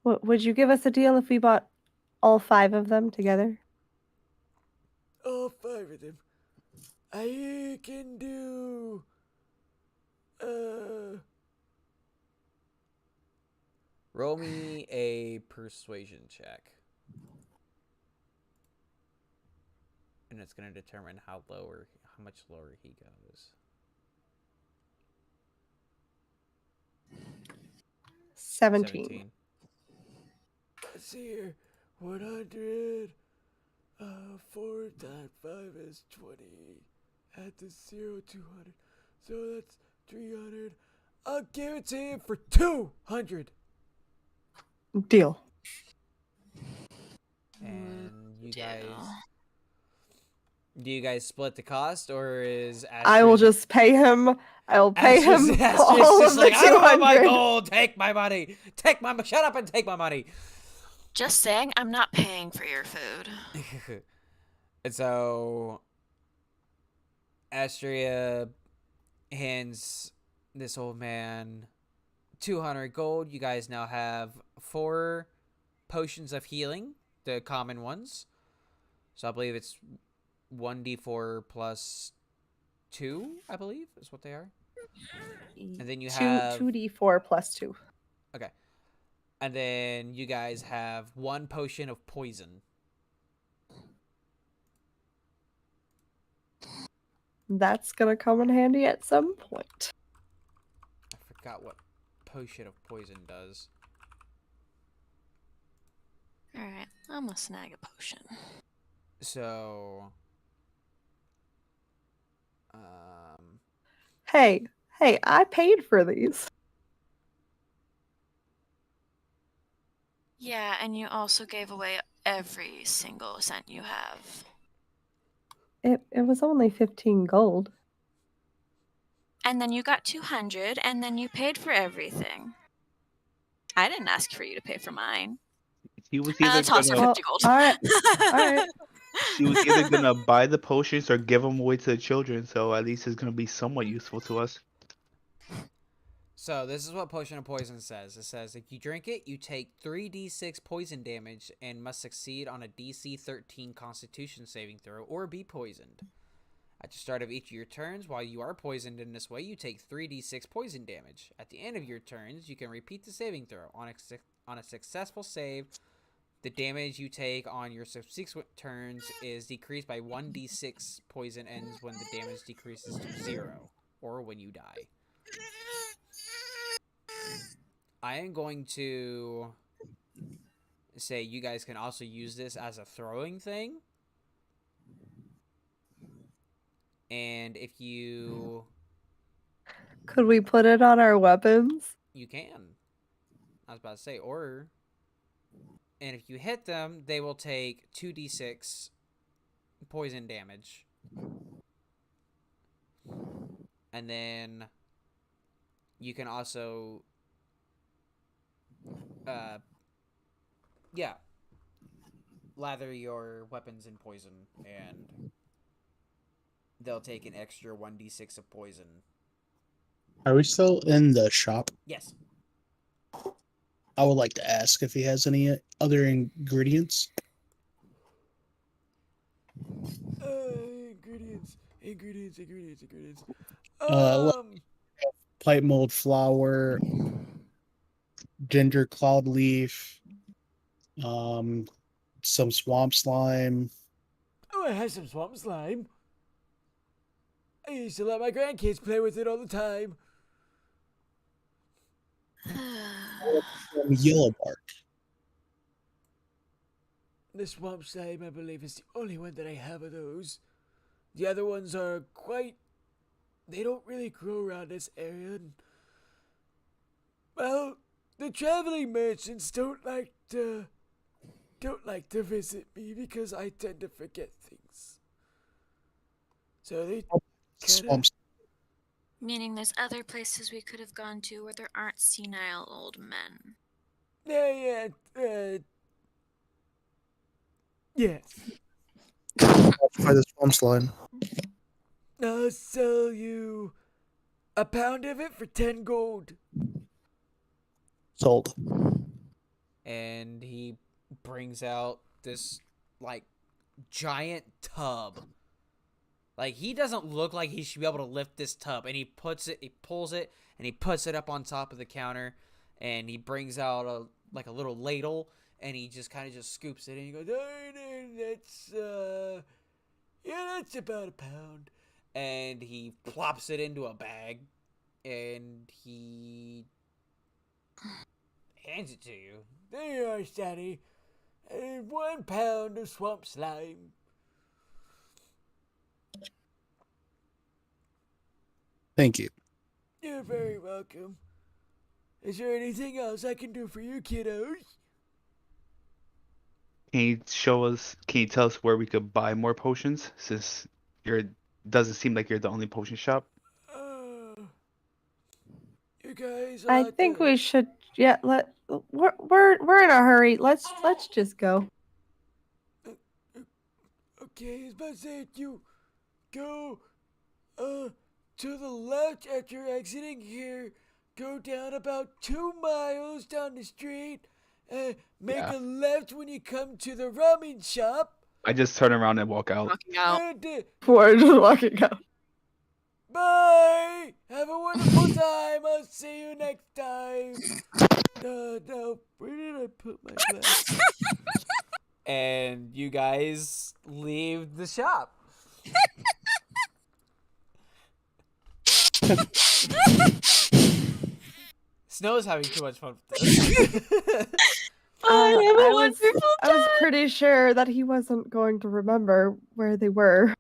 [SPEAKER 5] Would you give us a deal if we bought all 5 of them together?
[SPEAKER 8] All 5 of them. I can do. Roll me a persuasion check. And it's gonna determine how much lower he goes.
[SPEAKER 5] 17.
[SPEAKER 8] Let's see here. 100. 4 times 5 is 20. Add the 0, 200. So that's 300. I'll give it to you for 200.
[SPEAKER 5] Deal.
[SPEAKER 2] and you guys. Do you guys split the cost, or is
[SPEAKER 5] I will just pay him. I will pay him all of
[SPEAKER 2] just
[SPEAKER 5] the
[SPEAKER 2] like, I want my
[SPEAKER 5] 200.
[SPEAKER 2] gold. Take my money. Shut up and take my money.
[SPEAKER 3] Just saying, I'm not paying for your food.
[SPEAKER 2] And so Astria hands this old man 200 gold. You guys now have 4 potions of healing, the common ones. So I believe it's 1d4 plus 2, I believe, is what they are. And then you have
[SPEAKER 5] 2d4 plus 2.
[SPEAKER 2] Okay. And then you guys have 1 potion of poison.
[SPEAKER 5] That's gonna come in handy at some point.
[SPEAKER 2] I forgot what potion of poison does.
[SPEAKER 3] Alright, I'm gonna snag a potion.
[SPEAKER 2] So
[SPEAKER 5] Hey, I paid for these.
[SPEAKER 3] Yeah, and you also gave away every single cent you have.
[SPEAKER 5] It was only 15 gold.
[SPEAKER 3] And then you got 200, and then you paid for everything. I didn't ask for you to pay for mine.
[SPEAKER 6] He was either
[SPEAKER 3] Toss her
[SPEAKER 6] gonna.
[SPEAKER 3] 50 gold.
[SPEAKER 5] All right.
[SPEAKER 6] She was either gonna buy the potions or give them away to the children, so at least it's gonna be somewhat useful to us.
[SPEAKER 2] So this is what Potion of Poison says. It says if you drink it, you take 3d6 poison damage and must succeed on a DC 13 Constitution saving throw or be poisoned. At the start of each of your turns, while you are poisoned in this way, you take 3d6 poison damage. At the end of your turns, you can repeat the saving throw. On a successful save, the damage you take on your subsequent turns is decreased by 1d6. Poison ends when the damage decreases to 0, or when you die. I am going to say you guys can also use this as a throwing thing. And if you...
[SPEAKER 5] Could we put it on our weapons?
[SPEAKER 2] You can. I was about to say, or... And if you hit them, they will take 2d6 poison damage. And then you can also... lather your weapons in poison, and they'll take an extra 1d6 of poison.
[SPEAKER 7] Are we still in the shop?
[SPEAKER 2] Yes.
[SPEAKER 7] I would like to ask if he has any other ingredients.
[SPEAKER 2] Ingredients.
[SPEAKER 7] Pipe mold flour, ginger cloud leaf, some swamp slime.
[SPEAKER 9] Oh, I have some swamp slime. I used to let my grandkids play with it all the time.
[SPEAKER 7] Some yellow bark.
[SPEAKER 9] The swamp slime, I believe, is the only one that I have of those. The other ones are quite... They don't really grow around this area. And, well, the traveling merchants don't like to visit me because I tend to forget things. So they
[SPEAKER 7] Swamp.
[SPEAKER 3] Meaning there's other places we could have gone to where there aren't senile old men.
[SPEAKER 9] Yeah.
[SPEAKER 7] By the swamp slime.
[SPEAKER 9] I'll sell you a pound of it for 10 gold.
[SPEAKER 7] Sold.
[SPEAKER 2] And he brings out this, like, giant tub. Like, he doesn't look like he should be able to lift this tub. And he pulls it, and he puts it up on top of the counter. And he brings out a little ladle, and he just kind of just scoops it, and he goes, that's about a pound. And he plops it into a bag, and he hands it to you.
[SPEAKER 9] There you are, Sonny. 1 pound of swamp slime.
[SPEAKER 7] Thank you.
[SPEAKER 9] You're very welcome. Is there anything else I can do for you, kiddos?
[SPEAKER 6] Can you tell us where we could buy more potions, since doesn't seem like you're the only potion shop?
[SPEAKER 9] You guys.
[SPEAKER 5] I think we should. Yeah, we're in a hurry. Let's just go.
[SPEAKER 9] Okay, I was about to say you go to the left after you're exiting here. Go down about 2 miles down the street. Make a left when you come to the ramen shop.
[SPEAKER 6] I just turn around and walk out.
[SPEAKER 3] Walking out.
[SPEAKER 9] And,
[SPEAKER 5] We're just walking out.
[SPEAKER 9] bye! Have a wonderful time. I'll see you next time. No, where did I put my glasses?
[SPEAKER 2] And you guys leave the shop. Snow's having too much fun with this.
[SPEAKER 5] I was pretty sure that he wasn't going to remember where they were.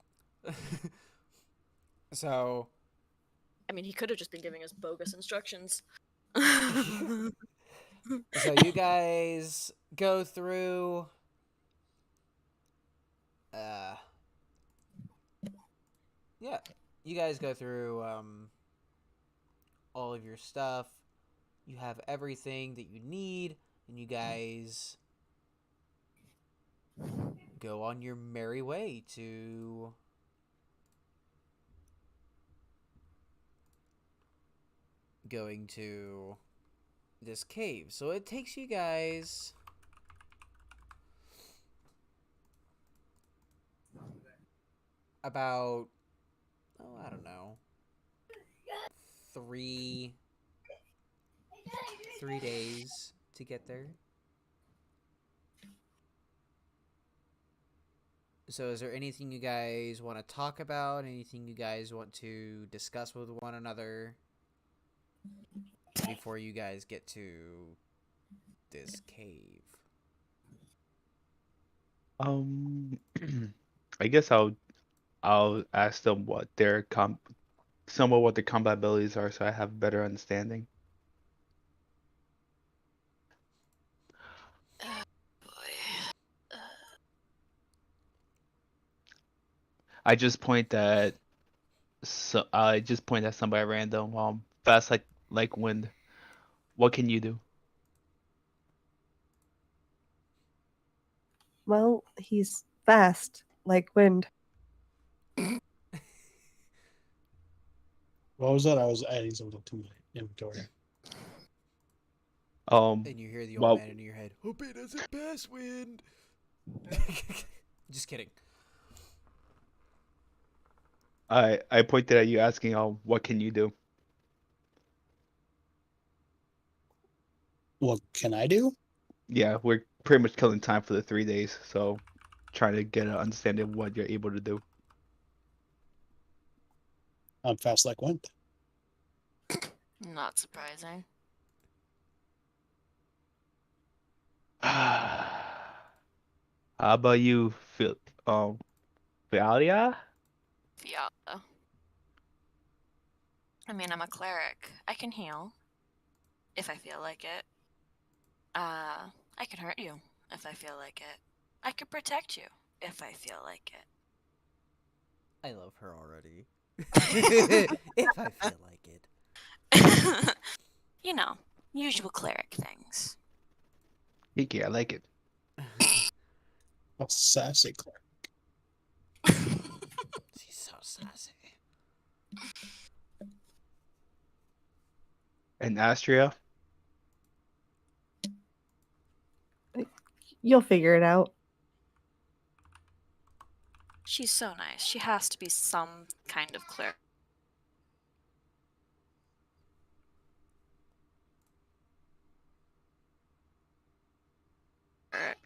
[SPEAKER 2] So,
[SPEAKER 3] I mean, he could have just been giving us bogus instructions.
[SPEAKER 2] so you guys go through. You guys go through all of your stuff. You have everything that you need, and you guys
[SPEAKER 8] go on your merry way to going to this cave. So it takes you guys about, oh, I don't know, three days to get there. So is there anything you guys want to talk about? Anything you guys want to discuss with one another before you guys get to this cave?
[SPEAKER 6] I guess I'll ask them what their somewhat what their combat abilities are, so I have a better understanding. I just point at somebody random. Fast like wind. What can you do?
[SPEAKER 5] Well, he's fast, like wind.
[SPEAKER 7] What was that? I was adding something to my inventory.
[SPEAKER 8] And you hear the old
[SPEAKER 6] Well,
[SPEAKER 8] man in your head.
[SPEAKER 9] Hope it doesn't pass wind.
[SPEAKER 8] Just kidding.
[SPEAKER 6] I pointed at you asking, what can you do?
[SPEAKER 7] What can I do?
[SPEAKER 6] Yeah, we're pretty much killing time for the 3 days, so trying to get an understanding of what you're able to do.
[SPEAKER 7] I'm fast like wind.
[SPEAKER 3] Not surprising.
[SPEAKER 6] How about you, Valia?
[SPEAKER 3] Fiala. I mean, I'm a cleric. I can heal if I feel like it. I can hurt you if I feel like it. I could protect you if I feel like
[SPEAKER 8] I love her already. If I feel like it.
[SPEAKER 3] You know, usual cleric things.
[SPEAKER 6] Hiki, I like it.
[SPEAKER 7] A sassy cleric.
[SPEAKER 8] She's so sassy.
[SPEAKER 6] And Astria?
[SPEAKER 5] You'll figure it out.
[SPEAKER 3] She's so nice. She has to be some kind of cleric.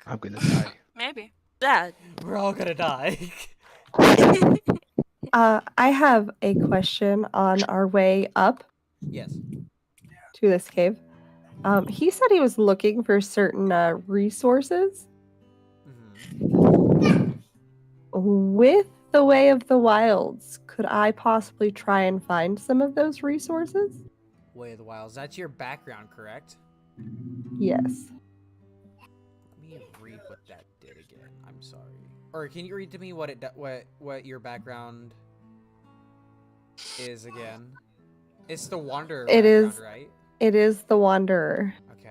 [SPEAKER 6] I'm gonna die.
[SPEAKER 3] Maybe. Dad.
[SPEAKER 8] We're all gonna die.
[SPEAKER 5] I have a question on our way up
[SPEAKER 8] Yes.
[SPEAKER 5] to this cave. He said he was looking for certain resources.
[SPEAKER 8] Mm-hmm.
[SPEAKER 5] With the Way of the Wilds, could I possibly try and find some of those resources?
[SPEAKER 8] Way of the Wilds. That's your background, correct?
[SPEAKER 5] Yes.
[SPEAKER 8] Let me read what that did again. I'm sorry. Or can you read to me what your background is again? It's the Wanderer
[SPEAKER 5] It
[SPEAKER 8] background,
[SPEAKER 5] is.
[SPEAKER 8] right?
[SPEAKER 5] It is the Wanderer.
[SPEAKER 8] Okay.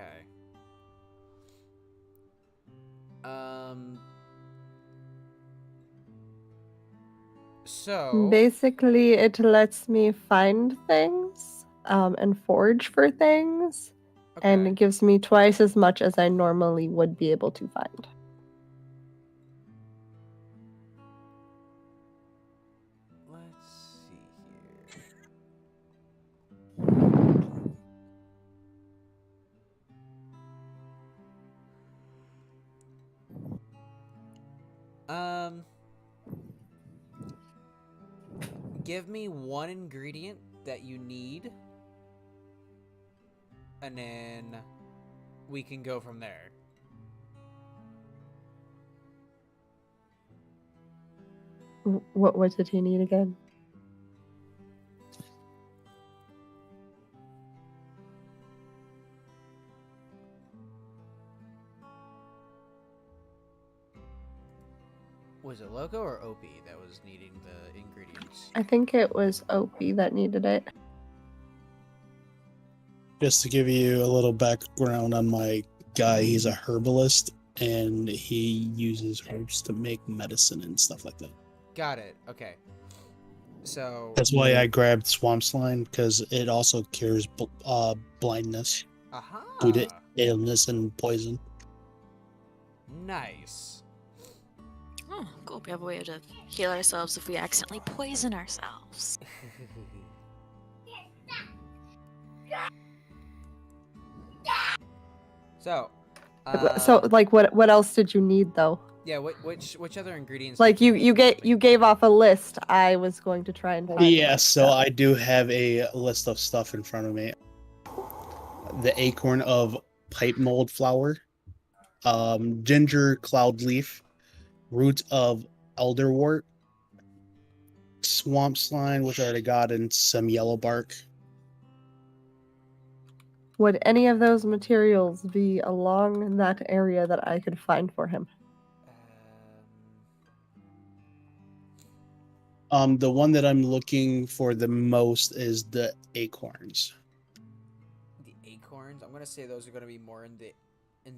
[SPEAKER 8] So
[SPEAKER 5] Basically, it lets me find things and forage for things, and it gives me twice as much as I normally would be able to find.
[SPEAKER 8] let's see here. Give me one ingredient that you need, and then we can go from there.
[SPEAKER 5] What did he need again?
[SPEAKER 8] Was it Loco or Opie that was needing the ingredients?
[SPEAKER 5] I think it was Opie that needed it.
[SPEAKER 7] Just to give you a little background on my guy, he's a herbalist. and he uses herbs to make medicine and stuff like that.
[SPEAKER 2] Got it. Okay. So
[SPEAKER 7] That's why I grabbed swamp slime, because it also cures blindness, due to
[SPEAKER 2] aha.
[SPEAKER 7] illness and poison.
[SPEAKER 2] Nice.
[SPEAKER 3] Oh, cool. We have a way to heal ourselves if we accidentally poison ourselves.
[SPEAKER 2] So,
[SPEAKER 5] So, like, what else did you need though?
[SPEAKER 2] yeah, which other ingredients?
[SPEAKER 5] Like,
[SPEAKER 2] did
[SPEAKER 5] you gave off a list. I was going to try and find
[SPEAKER 7] Yeah,
[SPEAKER 5] that
[SPEAKER 7] so
[SPEAKER 5] stuff.
[SPEAKER 7] I do have a list of stuff in front of me. The acorn of pipe mold flower, ginger cloud leaf, root of elderwort, swamp slime, which I already got, and some yellow bark.
[SPEAKER 5] Would any of those materials be along that area that I could find for him?
[SPEAKER 7] The one that I'm looking for the most is the acorns.
[SPEAKER 2] The acorns. I'm gonna say those are gonna be more in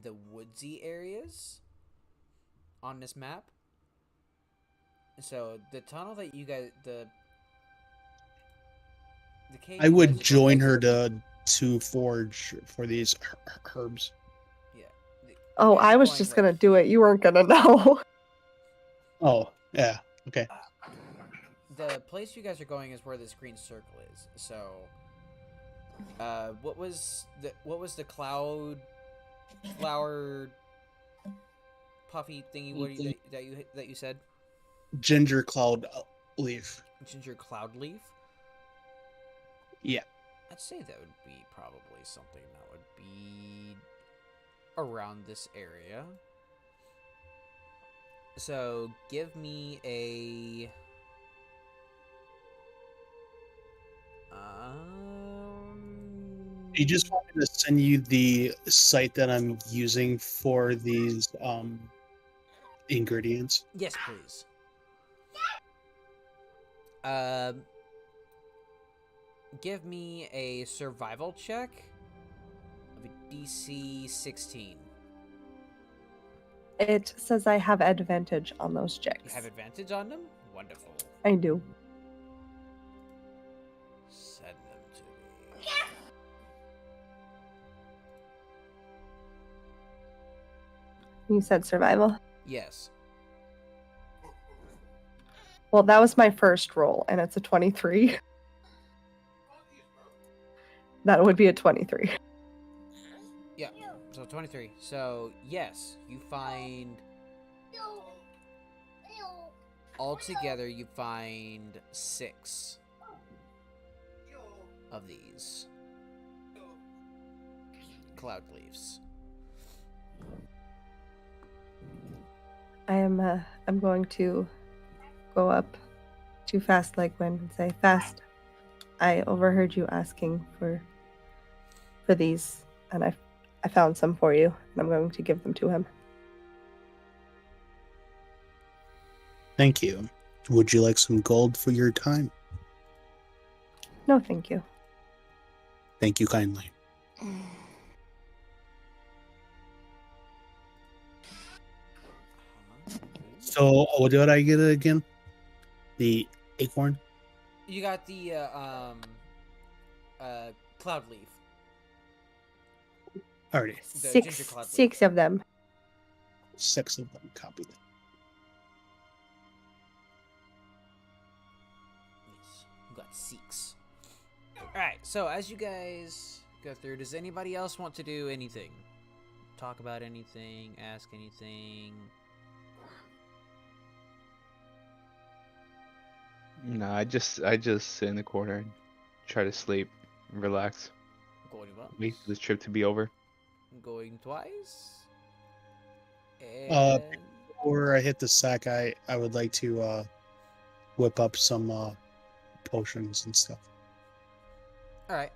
[SPEAKER 2] the woodsy areas on this map. So the tunnel that you guys the cave.
[SPEAKER 7] I would join her to forage for these herbs.
[SPEAKER 2] Yeah.
[SPEAKER 5] Oh, I was just gonna do it. You weren't gonna know.
[SPEAKER 7] Oh, yeah. Okay.
[SPEAKER 2] The place you guys are going is where this green circle is. So, what was the cloud flower puffy thingy? That you said?
[SPEAKER 7] Ginger cloud leaf.
[SPEAKER 2] Ginger cloud leaf.
[SPEAKER 7] Yeah.
[SPEAKER 2] I'd say that would be probably something that would be around this area. So give me a.
[SPEAKER 7] You just want me to send you the site that I'm using for these ingredients?
[SPEAKER 2] Yes, please. Give me a survival check of a DC 16.
[SPEAKER 5] It says I have advantage on those checks.
[SPEAKER 2] You have advantage on them? Wonderful.
[SPEAKER 5] I do.
[SPEAKER 2] Send them to me.
[SPEAKER 5] You said survival?
[SPEAKER 2] Yes.
[SPEAKER 5] Well, that was my first roll, and it's a 23. That would be a 23.
[SPEAKER 2] Yeah. So 23. So, yes, you find. Altogether, you find 6 of these cloud leaves.
[SPEAKER 5] I'm going to go up to Fast Like Wind and say, Fast, I overheard you asking for these, and I found some for you, and I'm going to give them to him.
[SPEAKER 7] Thank you. Would you like some gold for your time?
[SPEAKER 5] No, thank you.
[SPEAKER 7] Thank you kindly. So, what did I get again? The acorn?
[SPEAKER 2] You got the cloud leaf.
[SPEAKER 7] Alrighty.
[SPEAKER 2] The ginger cloud leaf.
[SPEAKER 5] 6 of them.
[SPEAKER 7] 6 of them. Copy that.
[SPEAKER 2] Yes, you got 6. Alright, so as you guys go through, does anybody else want to do anything? Talk about anything, ask anything?
[SPEAKER 6] No, I just sit in the corner and try to sleep and relax.
[SPEAKER 2] Going once.
[SPEAKER 6] Wait for this trip to be over.
[SPEAKER 2] Going twice. And
[SPEAKER 7] Before I hit the sack, I would like to whip up some potions and stuff.
[SPEAKER 2] alright.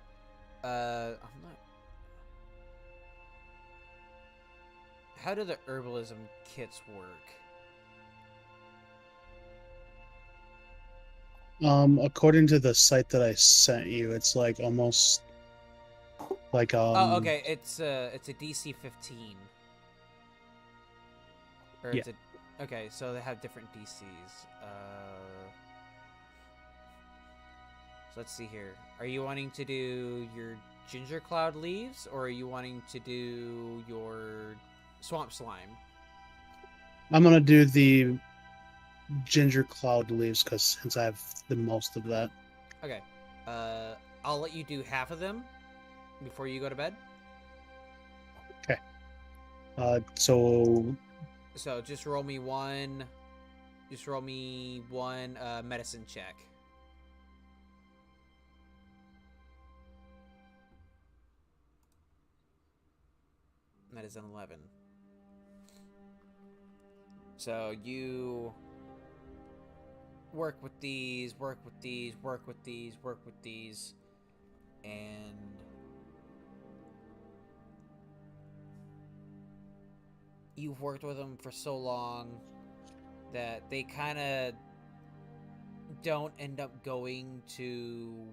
[SPEAKER 2] I'm not. How do the herbalism kits work?
[SPEAKER 7] According to the site that I sent you, it's like almost like
[SPEAKER 2] oh, okay. It's a DC 15. Or
[SPEAKER 7] Yeah.
[SPEAKER 2] is it? Okay, so they have different DCs. So let's see here. Are you wanting to do your Ginger Cloud leaves, or are you wanting to do your Swamp Slime?
[SPEAKER 7] I'm gonna do the ginger cloud leaves because since I have the most of that.
[SPEAKER 2] Okay. I'll let you do half of them before you go to bed.
[SPEAKER 7] So
[SPEAKER 2] So just roll me one. Just roll me one medicine check. That is an 11. So you work with these, work with these, work with these, work with these, and you've worked with them for so long that they kind of don't end up going to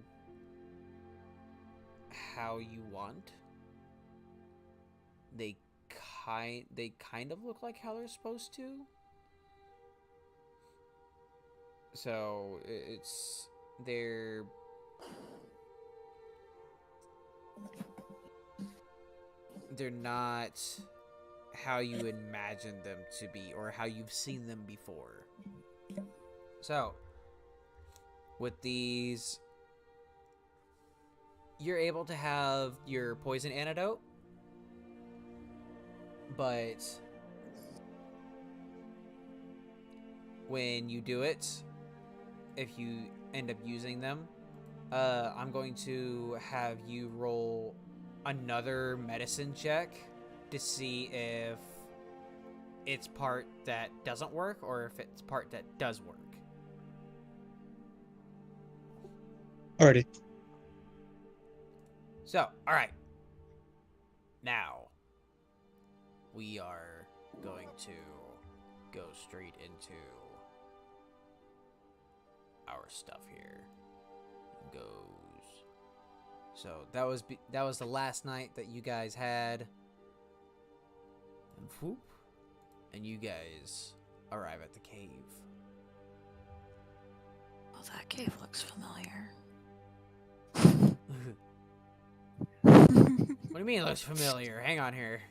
[SPEAKER 2] how you want. They kind of look like how they're supposed to. So it's they're not how you imagine them to be or how you've seen them before. So with these, you're able to have your poison antidote, but when you do it, if you end up using them, I'm going to have you roll another medicine check to see if it's part that doesn't work or if it's part that does work.
[SPEAKER 7] alrighty.
[SPEAKER 2] So, alright. Now, we are going to go straight into our stuff here. Goes. So that was the last night that you guys had. And whoop, and you guys arrive at the cave.
[SPEAKER 3] Oh, that cave looks familiar.
[SPEAKER 2] What do you mean it looks familiar? Hang on here.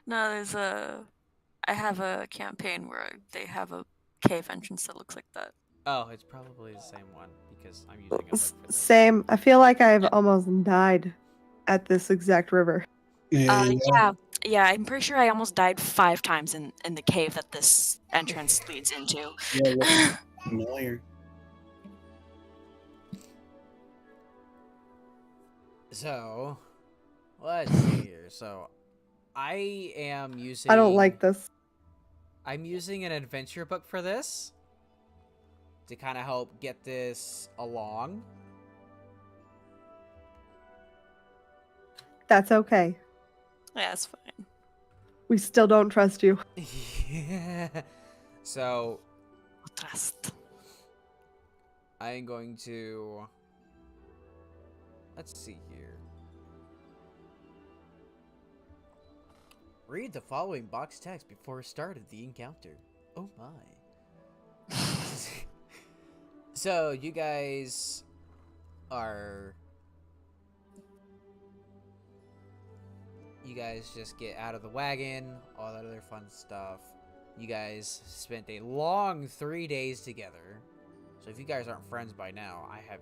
[SPEAKER 3] No, I have a campaign where they have a cave entrance that looks like that.
[SPEAKER 2] Oh, it's probably the same one because I'm using a book for this.
[SPEAKER 5] Same. I feel like I've almost died at this exact river.
[SPEAKER 3] Yeah, I'm pretty sure I almost died 5 times in the cave that this entrance leads into.
[SPEAKER 7] Yeah, familiar.
[SPEAKER 2] So, let's see here. So, I am using...
[SPEAKER 5] I don't like this.
[SPEAKER 2] I'm using an adventure book for this to kind of help get this along.
[SPEAKER 5] That's okay.
[SPEAKER 3] Yeah, it's fine.
[SPEAKER 5] We still don't trust you.
[SPEAKER 2] Yeah. So,
[SPEAKER 3] Trust.
[SPEAKER 2] I'm going to... Let's see here. Read the following box text before start of the encounter. Oh my. So, you guys are... You guys just get out of the wagon, all that other fun stuff. You guys spent a long 3 days together. So if you guys aren't friends by now, I have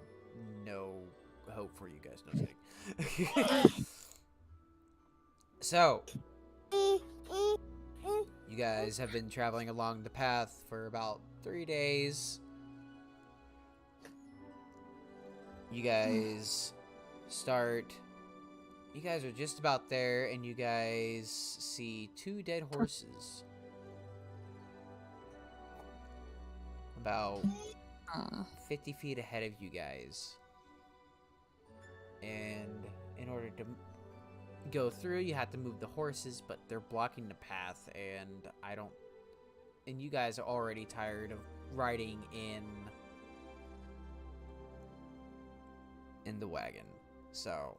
[SPEAKER 2] no hope for you guys. No kidding. So, you guys have been traveling along the path for about 3 days. You guys start... You guys are just about there, and you guys see 2 dead horses. About 50 feet ahead of you guys. And in order to go through, you have to move the horses, but they're blocking the path, and and you guys are already tired of riding in the wagon. So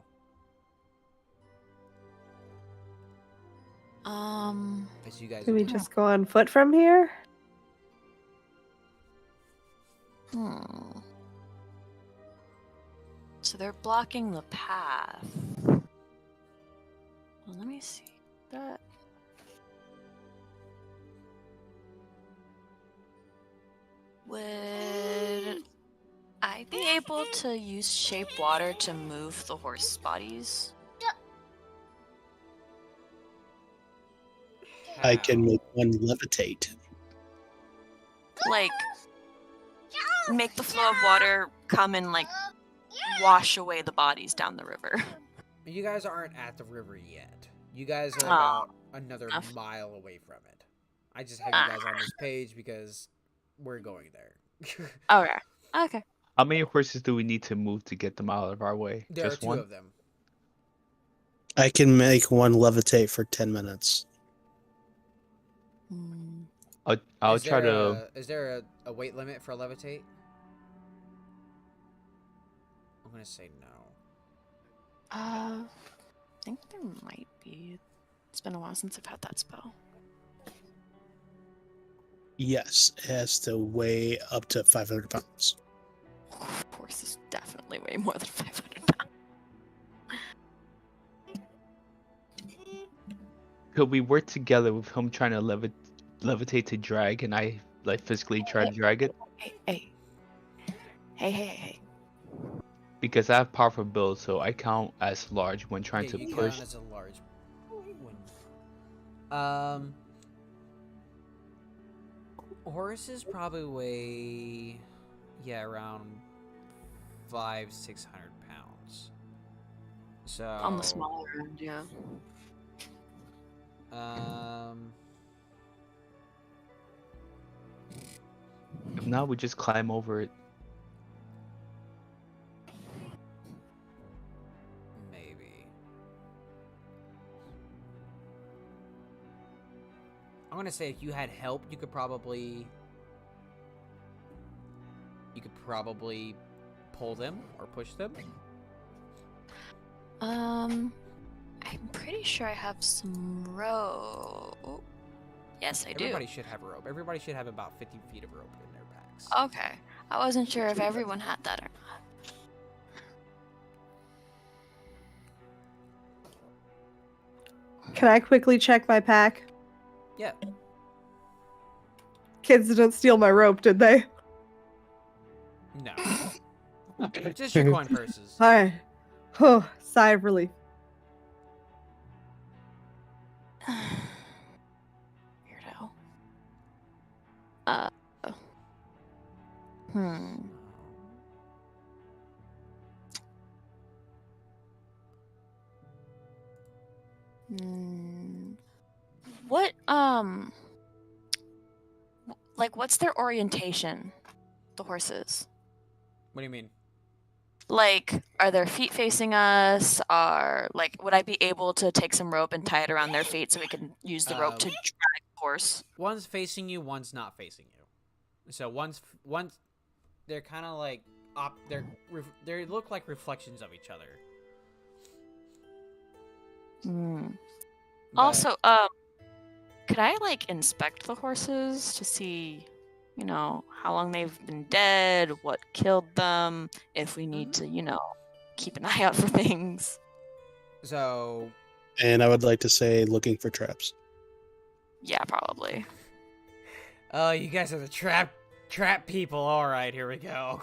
[SPEAKER 8] As you guys
[SPEAKER 5] Do
[SPEAKER 8] are
[SPEAKER 5] we
[SPEAKER 8] doing.
[SPEAKER 5] just go on foot from here?
[SPEAKER 3] So they're blocking the path. Well, let me see that. Would I be able to use shape water to move the horse bodies?
[SPEAKER 7] I can make one levitate.
[SPEAKER 3] Like, make the flow of water come and, like, wash away the bodies down the river.
[SPEAKER 2] You guys aren't at the river yet. You guys are
[SPEAKER 3] Oh,
[SPEAKER 2] about another
[SPEAKER 3] enough.
[SPEAKER 2] mile away from it. I just have you guys on this page because we're going there.
[SPEAKER 3] Okay. Okay.
[SPEAKER 6] How many horses do we need to move to get them out of our way?
[SPEAKER 2] There
[SPEAKER 6] Just
[SPEAKER 2] are two
[SPEAKER 6] one?
[SPEAKER 2] of them.
[SPEAKER 7] I can make one levitate for 10 minutes.
[SPEAKER 6] I'll try to.
[SPEAKER 2] Is there a weight limit for levitate? I'm gonna say no.
[SPEAKER 3] I think there might be. It's been a while since I've had that spell.
[SPEAKER 7] Yes, it has to weigh up to 500 pounds.
[SPEAKER 3] Of course, it's definitely way more than 500 pounds.
[SPEAKER 6] Could we work together with him trying to levitate to drag, and I like physically try to drag it?
[SPEAKER 3] Hey.
[SPEAKER 6] Because I have powerful builds, so I count as large when trying to
[SPEAKER 2] you
[SPEAKER 6] push.
[SPEAKER 2] count as a large one. Horses probably weigh, around 500-600 pounds. So
[SPEAKER 3] On the smaller end, yeah.
[SPEAKER 6] If not, we just climb over it.
[SPEAKER 2] Maybe. I'm gonna say if you had help, you could probably pull them or push them.
[SPEAKER 3] I'm pretty sure I have some rope. Yes, I do.
[SPEAKER 2] Everybody should have a rope. Everybody should have about 50 feet of rope in their packs.
[SPEAKER 3] Okay. I wasn't sure if everyone had that or not.
[SPEAKER 5] Can I quickly check my pack?
[SPEAKER 2] Yeah.
[SPEAKER 5] Kids didn't steal my rope, did they?
[SPEAKER 2] No. Just your coin purses.
[SPEAKER 5] Alright. Oh, sigh of relief.
[SPEAKER 3] Weirdo. What, like, what's their orientation? The horses.
[SPEAKER 2] What do you mean?
[SPEAKER 3] Like, are their feet facing us? Would I be able to take some rope and tie it around their feet so we can use the rope to drag the horse?
[SPEAKER 2] One's facing you, one's not facing you. So one's they're kind of like they look like reflections of each other. But
[SPEAKER 3] Also, could I like inspect the horses to see, how long they've been dead, what killed them, if we need to, keep an eye out for things?
[SPEAKER 2] So.
[SPEAKER 7] And I would like to say looking for traps.
[SPEAKER 3] Yeah, probably.
[SPEAKER 2] Oh, you guys are the trap people. All right, here we go.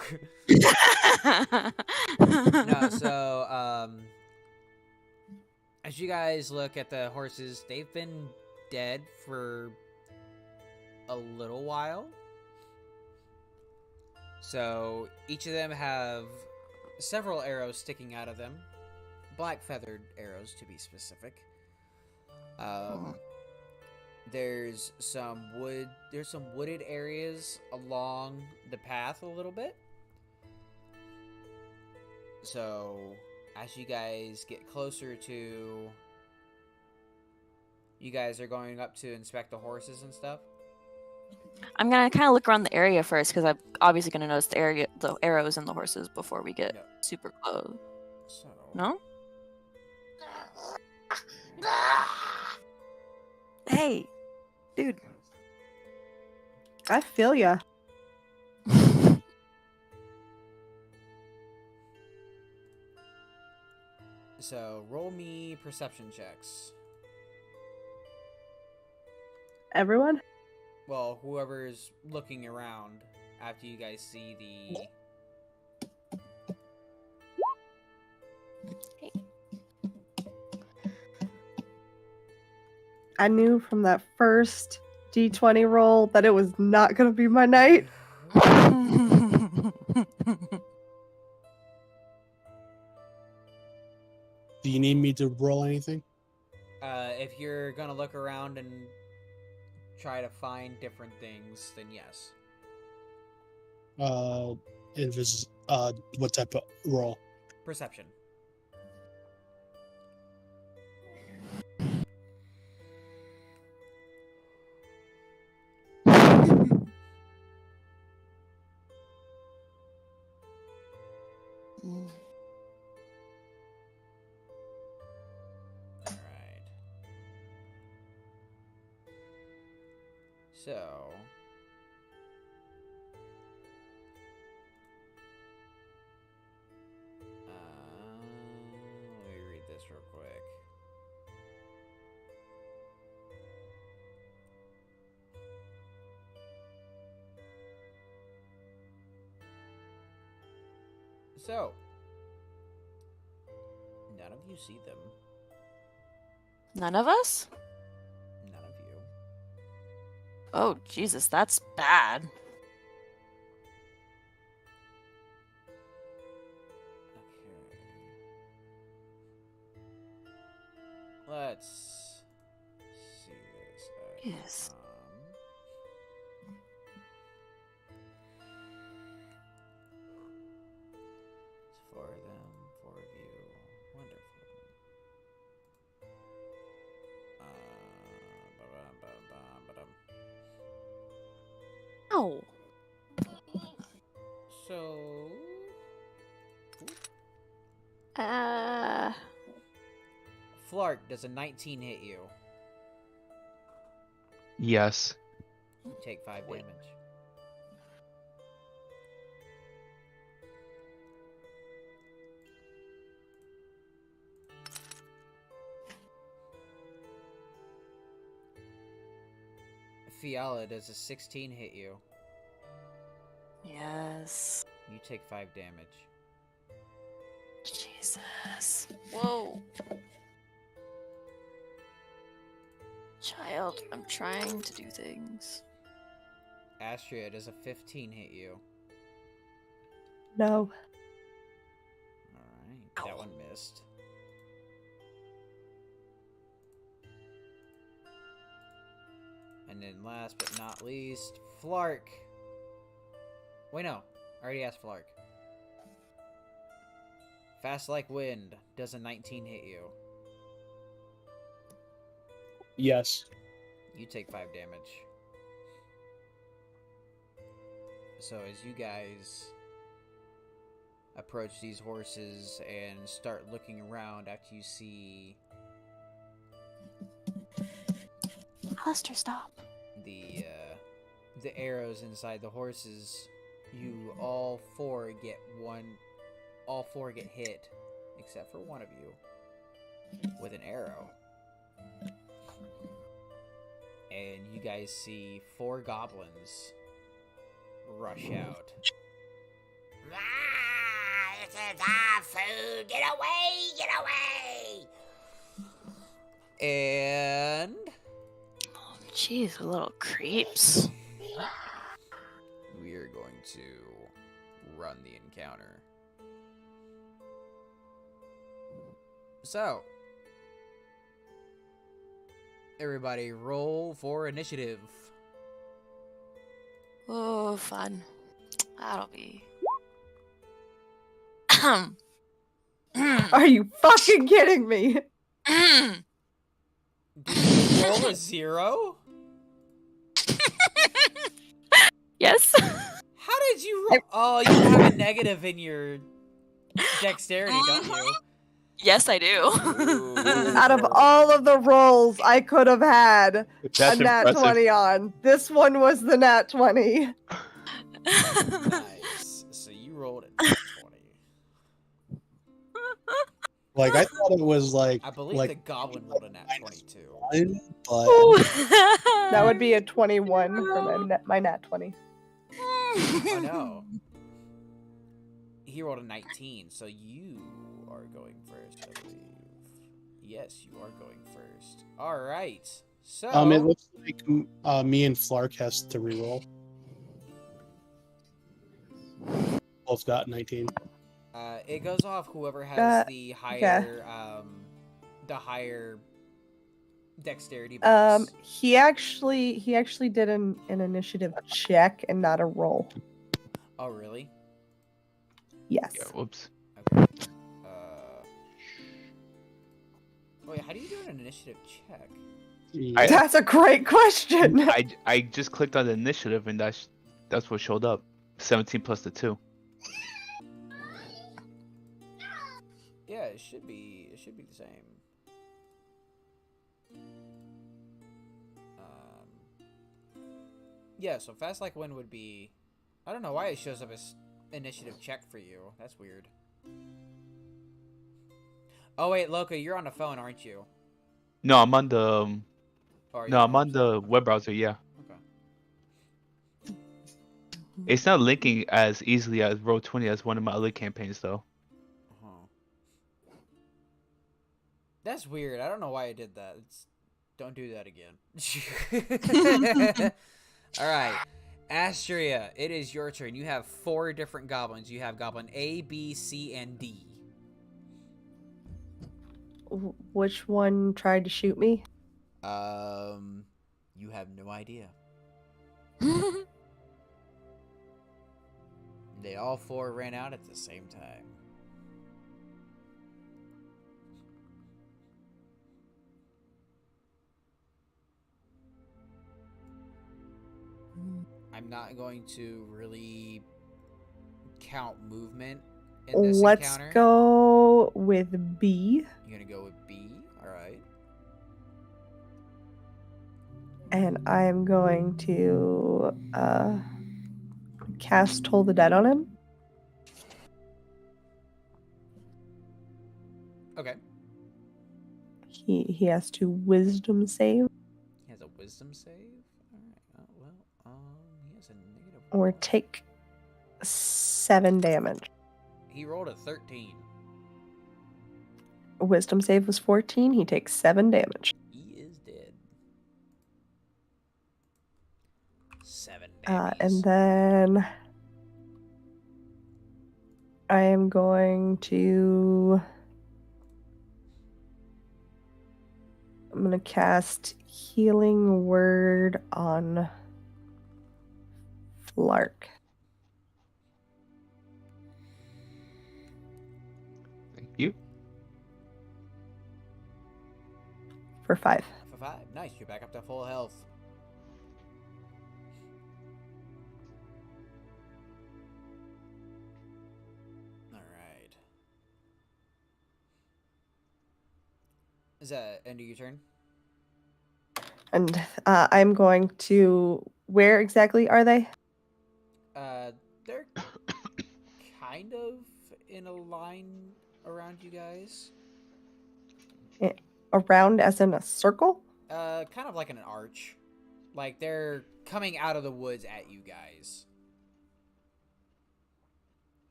[SPEAKER 2] No, so as you guys look at the horses, they've been dead for a little while. So each of them have several arrows sticking out of them, black feathered arrows to be specific. There's some wooded areas along the path a little bit. So as you guys get closer to, you guys are going up to inspect the horses and stuff.
[SPEAKER 3] I'm gonna kind of look around the area first because I'm obviously gonna notice the arrows and the horses before we get super close.
[SPEAKER 2] So.
[SPEAKER 3] No? Hey, dude.
[SPEAKER 5] I feel ya.
[SPEAKER 2] So roll me perception checks.
[SPEAKER 5] Everyone?
[SPEAKER 2] Well, whoever's looking around after you guys see the.
[SPEAKER 5] I knew from that first D20 roll that it was not going to be my night.
[SPEAKER 7] Do you need me to roll anything?
[SPEAKER 2] If you're gonna look around and try to find different things, then yes.
[SPEAKER 7] What type of roll?
[SPEAKER 2] Perception. Alright. So. Let me read this real quick. So, none of you see them.
[SPEAKER 3] None of us?
[SPEAKER 2] None of you.
[SPEAKER 3] Oh, Jesus, that's bad.
[SPEAKER 2] Okay. Let's see this.
[SPEAKER 3] Yes.
[SPEAKER 2] It's four of them, four of you. Wonderful. Ba-dum.
[SPEAKER 3] Ow.
[SPEAKER 2] So. Flark, does a 19 hit you?
[SPEAKER 6] Yes.
[SPEAKER 2] You take 5 damage. Fiala, does a 16 hit you?
[SPEAKER 3] Yes.
[SPEAKER 2] You take 5 damage.
[SPEAKER 3] Jesus. Whoa. Child, I'm trying to do things.
[SPEAKER 2] Astria, does a 15 hit you?
[SPEAKER 5] No.
[SPEAKER 2] Alright, that one missed. And then last but not least, Flark. Wait, no. I already asked Flark. Fast like wind. Does a 19 hit you?
[SPEAKER 7] Yes.
[SPEAKER 2] You take 5 damage. So as you guys approach these horses and start looking around after you see
[SPEAKER 3] Alistair, stop.
[SPEAKER 2] the arrows inside the horses, you all four get hit, except for one of you, with an arrow. And you guys see 4 goblins rush out. This is our food! Get away! Get away! And
[SPEAKER 3] Oh, jeez, little creeps.
[SPEAKER 2] we are going to run the encounter. So, everybody roll for initiative.
[SPEAKER 3] Oh, fun. That'll be.
[SPEAKER 5] Are you fucking kidding me?
[SPEAKER 2] Did you roll a 0?
[SPEAKER 3] Yes.
[SPEAKER 2] How did you roll? Oh, you have a negative in your dexterity, don't you?
[SPEAKER 3] Yes, I do.
[SPEAKER 5] Out of all of the rolls I could have had
[SPEAKER 6] That's
[SPEAKER 5] a nat
[SPEAKER 6] impressive.
[SPEAKER 5] 20 on, this one was the nat 20.
[SPEAKER 2] Nice. So you rolled a nat 20.
[SPEAKER 7] Like I thought it was
[SPEAKER 2] I believe the goblin rolled a nat 22.
[SPEAKER 7] but
[SPEAKER 5] That would be a 21 for my nat 20.
[SPEAKER 2] Oh no. He rolled a 19, so you are going first, I believe. Yes, you are going first. Alright. So
[SPEAKER 7] it looks like me and Flark has to reroll. Both got 19.
[SPEAKER 2] it goes off whoever has the higher
[SPEAKER 5] yeah.
[SPEAKER 2] the higher dexterity bonus.
[SPEAKER 5] He actually did an initiative check and not a roll.
[SPEAKER 2] Oh really?
[SPEAKER 5] Yes.
[SPEAKER 6] Yeah, whoops.
[SPEAKER 2] Okay. Wait, how do you do an initiative check?
[SPEAKER 5] That's a great question.
[SPEAKER 6] I just clicked on the initiative and that's what showed up. 17 plus the 2.
[SPEAKER 2] Yeah, it should be the same. Yeah, so fast like wind would be, I don't know why it shows up as initiative check for you. That's weird. Oh wait, Loka, you're on the phone, aren't you?
[SPEAKER 6] No, I'm on the I'm on the
[SPEAKER 2] Okay.
[SPEAKER 6] web browser, yeah.
[SPEAKER 2] Okay.
[SPEAKER 6] It's not linking as easily as Roll20 as one of my other campaigns though.
[SPEAKER 2] That's weird. I don't know why I did that. Don't do that again. Alright. Astria, it is your turn. You have 4 different goblins. You have goblin A, B, C, and D.
[SPEAKER 5] Which one tried to shoot me?
[SPEAKER 2] You have no idea. They all 4 ran out at the same time. I'm not going to really count movement in this encounter.
[SPEAKER 5] Let's go with B.
[SPEAKER 2] You're gonna go with B? Alright.
[SPEAKER 5] And I'm going to cast Toll the Dead on him.
[SPEAKER 2] Okay.
[SPEAKER 5] He has to wisdom save.
[SPEAKER 2] He has a wisdom save? Alright, he has a negative.
[SPEAKER 5] Or take 7 damage.
[SPEAKER 2] He rolled a 13.
[SPEAKER 5] Wisdom save was 14. He takes 7 damage.
[SPEAKER 2] He is dead. 7
[SPEAKER 5] and then I am going to cast Healing Word on Flark.
[SPEAKER 6] Thank you.
[SPEAKER 5] For 5.
[SPEAKER 2] For 5. Nice. You're back up to full health. Alright. Is that end of your turn?
[SPEAKER 5] And I'm going to... Where exactly are they?
[SPEAKER 2] They're kind of in a line around you guys.
[SPEAKER 5] Around as in a circle?
[SPEAKER 2] Kind of like an arch. Like they're coming out of the woods at you guys.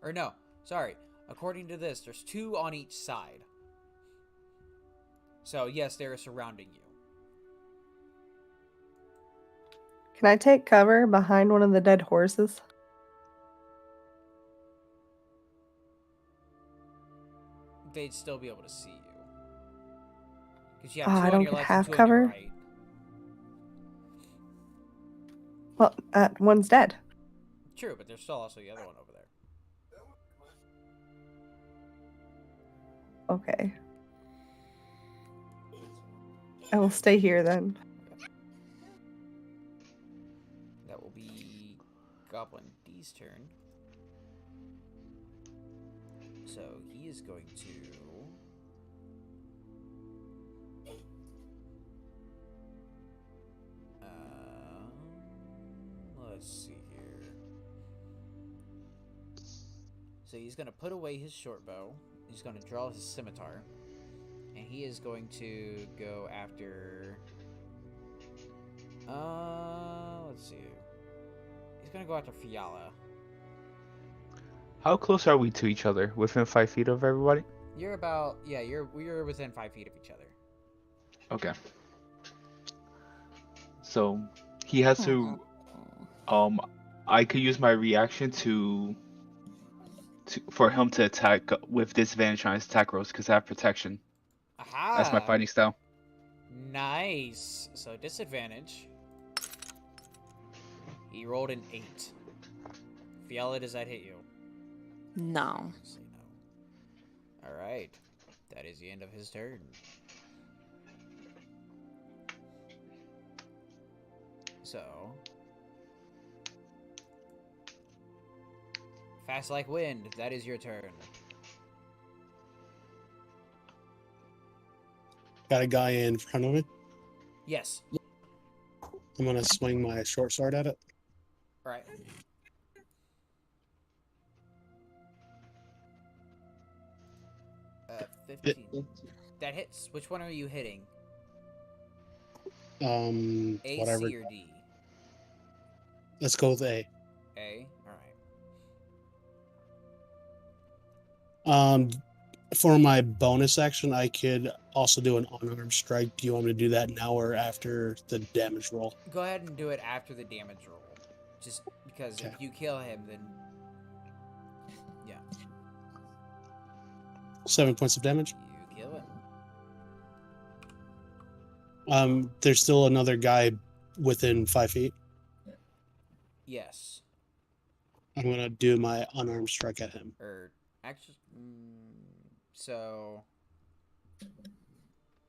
[SPEAKER 2] Or no, sorry. According to this, there's 2 on each side. So yes, they're surrounding you.
[SPEAKER 5] Can I take cover behind one of the dead horses?
[SPEAKER 2] They'd still be able to see you. Because you have 2
[SPEAKER 5] I
[SPEAKER 2] on
[SPEAKER 5] don't
[SPEAKER 2] your
[SPEAKER 5] get
[SPEAKER 2] left
[SPEAKER 5] half
[SPEAKER 2] and 2 on your
[SPEAKER 5] cover.
[SPEAKER 2] right.
[SPEAKER 5] Well, one's dead.
[SPEAKER 2] True, but there's still also the other one over there.
[SPEAKER 5] Okay. I will stay here then.
[SPEAKER 2] That will be Goblin D's turn. So he is going to. Let's see here. So he's going to put away his short bow. He's going to draw his scimitar. And he is going to go after... let's see. He's going to go after Fiala.
[SPEAKER 6] How close are we to each other? Within 5 feet of everybody?
[SPEAKER 2] You're about... Yeah, we're within 5 feet of each other.
[SPEAKER 6] Okay. So he has to... I could use my reaction for him to attack with disadvantage on his attack rolls because I have protection.
[SPEAKER 2] Aha!
[SPEAKER 6] That's my fighting style.
[SPEAKER 2] Nice. So disadvantage. He rolled an 8. Fiala, does that hit you?
[SPEAKER 3] No.
[SPEAKER 2] Say no. Alright. That is the end of his turn. So... Fast like wind, that is your turn.
[SPEAKER 7] Got a guy in front of me.
[SPEAKER 2] Yes.
[SPEAKER 7] I'm gonna swing my short sword at it.
[SPEAKER 2] Alright. Uh, 15. That hits. Which one are you hitting? A,
[SPEAKER 7] Whatever.
[SPEAKER 2] C, or D?
[SPEAKER 7] Let's go with A.
[SPEAKER 2] A? Alright.
[SPEAKER 7] For my bonus action, I could also do an unarmed strike. Do you want me to do that now or after the damage roll?
[SPEAKER 2] Go ahead and do it after the damage roll. Just because if you kill him, then... Yeah.
[SPEAKER 7] 7 points of damage.
[SPEAKER 2] You kill him.
[SPEAKER 7] There's still another guy within 5 feet.
[SPEAKER 2] Yes.
[SPEAKER 7] I'm gonna do my unarmed strike at him.
[SPEAKER 2] Or, actually... So...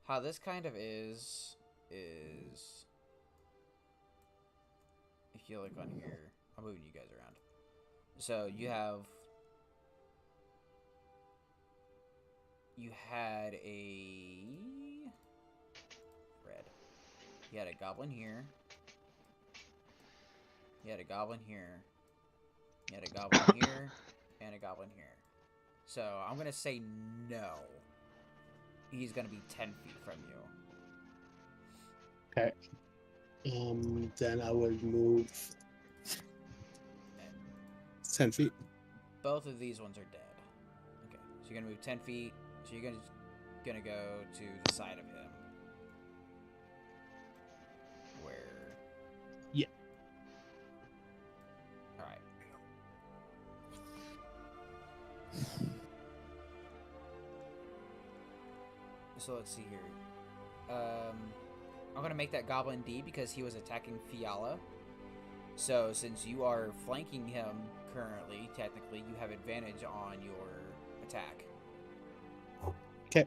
[SPEAKER 2] How this kind of is... If you look on here... I'm moving you guys around. So, you have... You had a... Red. You had a goblin here. You had a goblin here. You had a goblin here. And a goblin here. So, I'm gonna say no. He's gonna be 10 feet from you.
[SPEAKER 7] Okay. Then I would move 10 feet.
[SPEAKER 2] Both of these ones are dead. Okay, so you're gonna move 10 feet. So you're gonna go to the side of him. Where?
[SPEAKER 7] Yeah.
[SPEAKER 2] Alright. So let's see here. I'm gonna make that Goblin D because he was attacking Fiala. So since you are flanking him currently, technically, you have advantage on your attack.
[SPEAKER 7] Okay.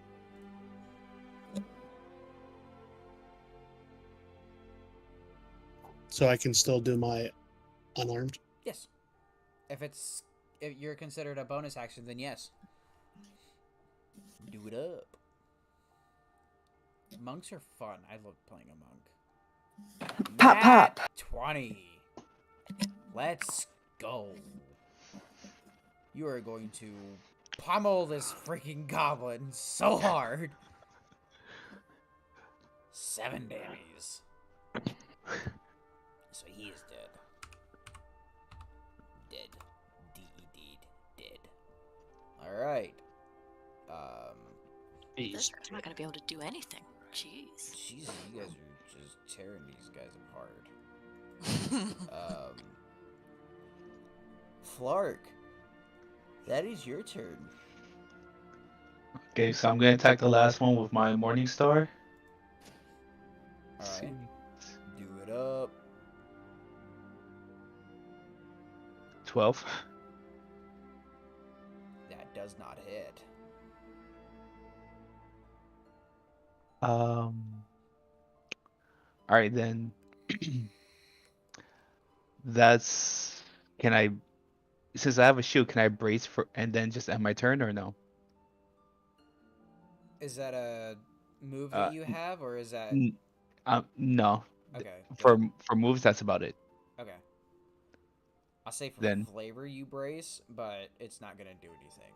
[SPEAKER 7] So I can still do my unarmed?
[SPEAKER 2] Yes. If you're considered a bonus action, then yes. Do it up. Monks are fun. I love playing a monk.
[SPEAKER 5] Pop, pop.
[SPEAKER 2] 20. Let's go. You are going to pummel this freaking goblin so hard. 7 damage. So he is dead. Dead. D-E-D. Dead. Alright.
[SPEAKER 3] This guy's not gonna be able to do anything. Jeez.
[SPEAKER 2] Jesus, you guys are just tearing these guys apart. Flark, that is your turn.
[SPEAKER 6] Okay, so I'm gonna attack the last one with my Morning Star.
[SPEAKER 2] Alright. Do it up.
[SPEAKER 6] 12.
[SPEAKER 2] That does not hit.
[SPEAKER 6] Alright then. That's... Can I since I have a shield, can I brace for and then just end my turn or no?
[SPEAKER 2] Is that a move that
[SPEAKER 6] Uh,
[SPEAKER 2] you have, or is that
[SPEAKER 6] n- no.
[SPEAKER 2] okay?
[SPEAKER 6] For moves, that's about it.
[SPEAKER 2] Okay. I'll say for
[SPEAKER 6] Then
[SPEAKER 2] flavor you brace, but it's not gonna do anything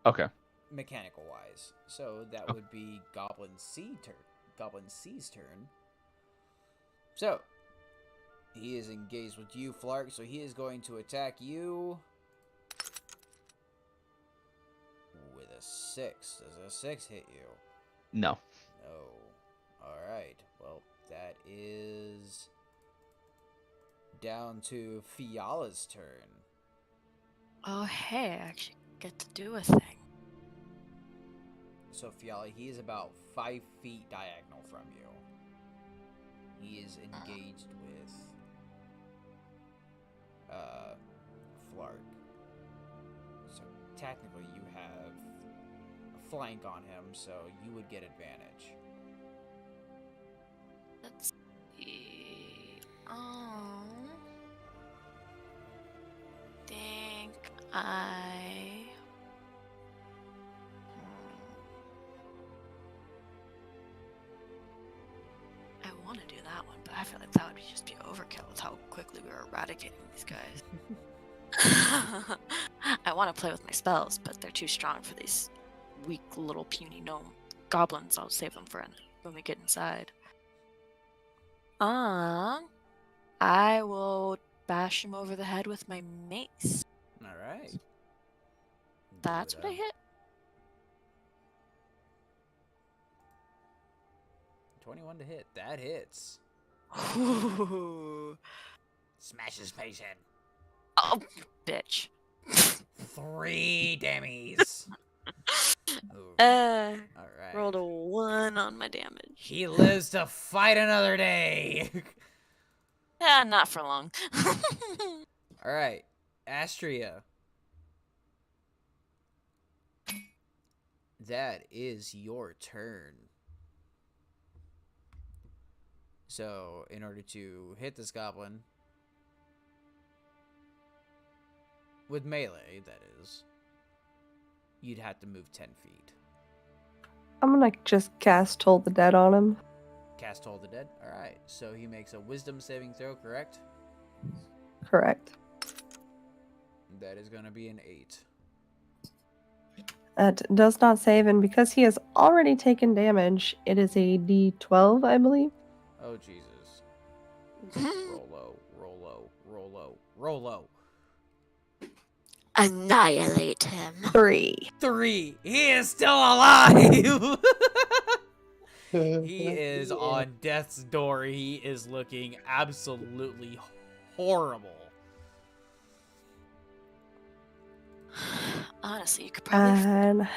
[SPEAKER 6] okay.
[SPEAKER 2] mechanical wise. So that
[SPEAKER 6] Okay.
[SPEAKER 2] would be Goblin C's turn. So he is engaged with you, Flark. So he is going to attack you with a 6. Does a 6 hit you?
[SPEAKER 6] No.
[SPEAKER 2] No. All right. Well, that is down to Fiala's turn.
[SPEAKER 3] Oh, hey, I actually get to do a thing.
[SPEAKER 2] So Fiala, he is about 5 feet diagonal from you. He is engaged with Flark. So technically you have a flank on him, so you would get advantage.
[SPEAKER 3] Let's see. Think I want to do that one, but I feel like that would just be overkill with how quickly we were eradicating these guys. I want to play with my spells, but they're too strong for these weak little puny gnome goblins. I'll save them for when we get inside. I will bash him over the head with my mace.
[SPEAKER 2] All right.
[SPEAKER 3] That's what I hit.
[SPEAKER 2] 21 to hit. That hits.
[SPEAKER 3] Ooh.
[SPEAKER 2] Smash his face in.
[SPEAKER 3] Oh, bitch.
[SPEAKER 2] 3 damage.
[SPEAKER 3] All
[SPEAKER 2] right.
[SPEAKER 3] Rolled a 1 on my damage.
[SPEAKER 2] He lives to fight another day.
[SPEAKER 3] Yeah, not for long.
[SPEAKER 2] All right, Astria. That is your turn. So, in order to hit this goblin with melee, that is, you'd have to move 10 feet.
[SPEAKER 5] I'm gonna just cast Toll the Dead on him.
[SPEAKER 2] Cast Toll the Dead. All right. So he makes a Wisdom saving throw, correct?
[SPEAKER 5] Correct.
[SPEAKER 2] That is going to be an 8.
[SPEAKER 5] That does not save, and because he has already taken damage, it is a D12, I believe.
[SPEAKER 2] Oh, Jesus. Roll low, roll low, roll low, roll low.
[SPEAKER 3] Annihilate him.
[SPEAKER 5] 3.
[SPEAKER 2] 3. He is still alive. He is on death's door. He is looking absolutely horrible.
[SPEAKER 3] Honestly, you could probably.
[SPEAKER 5] And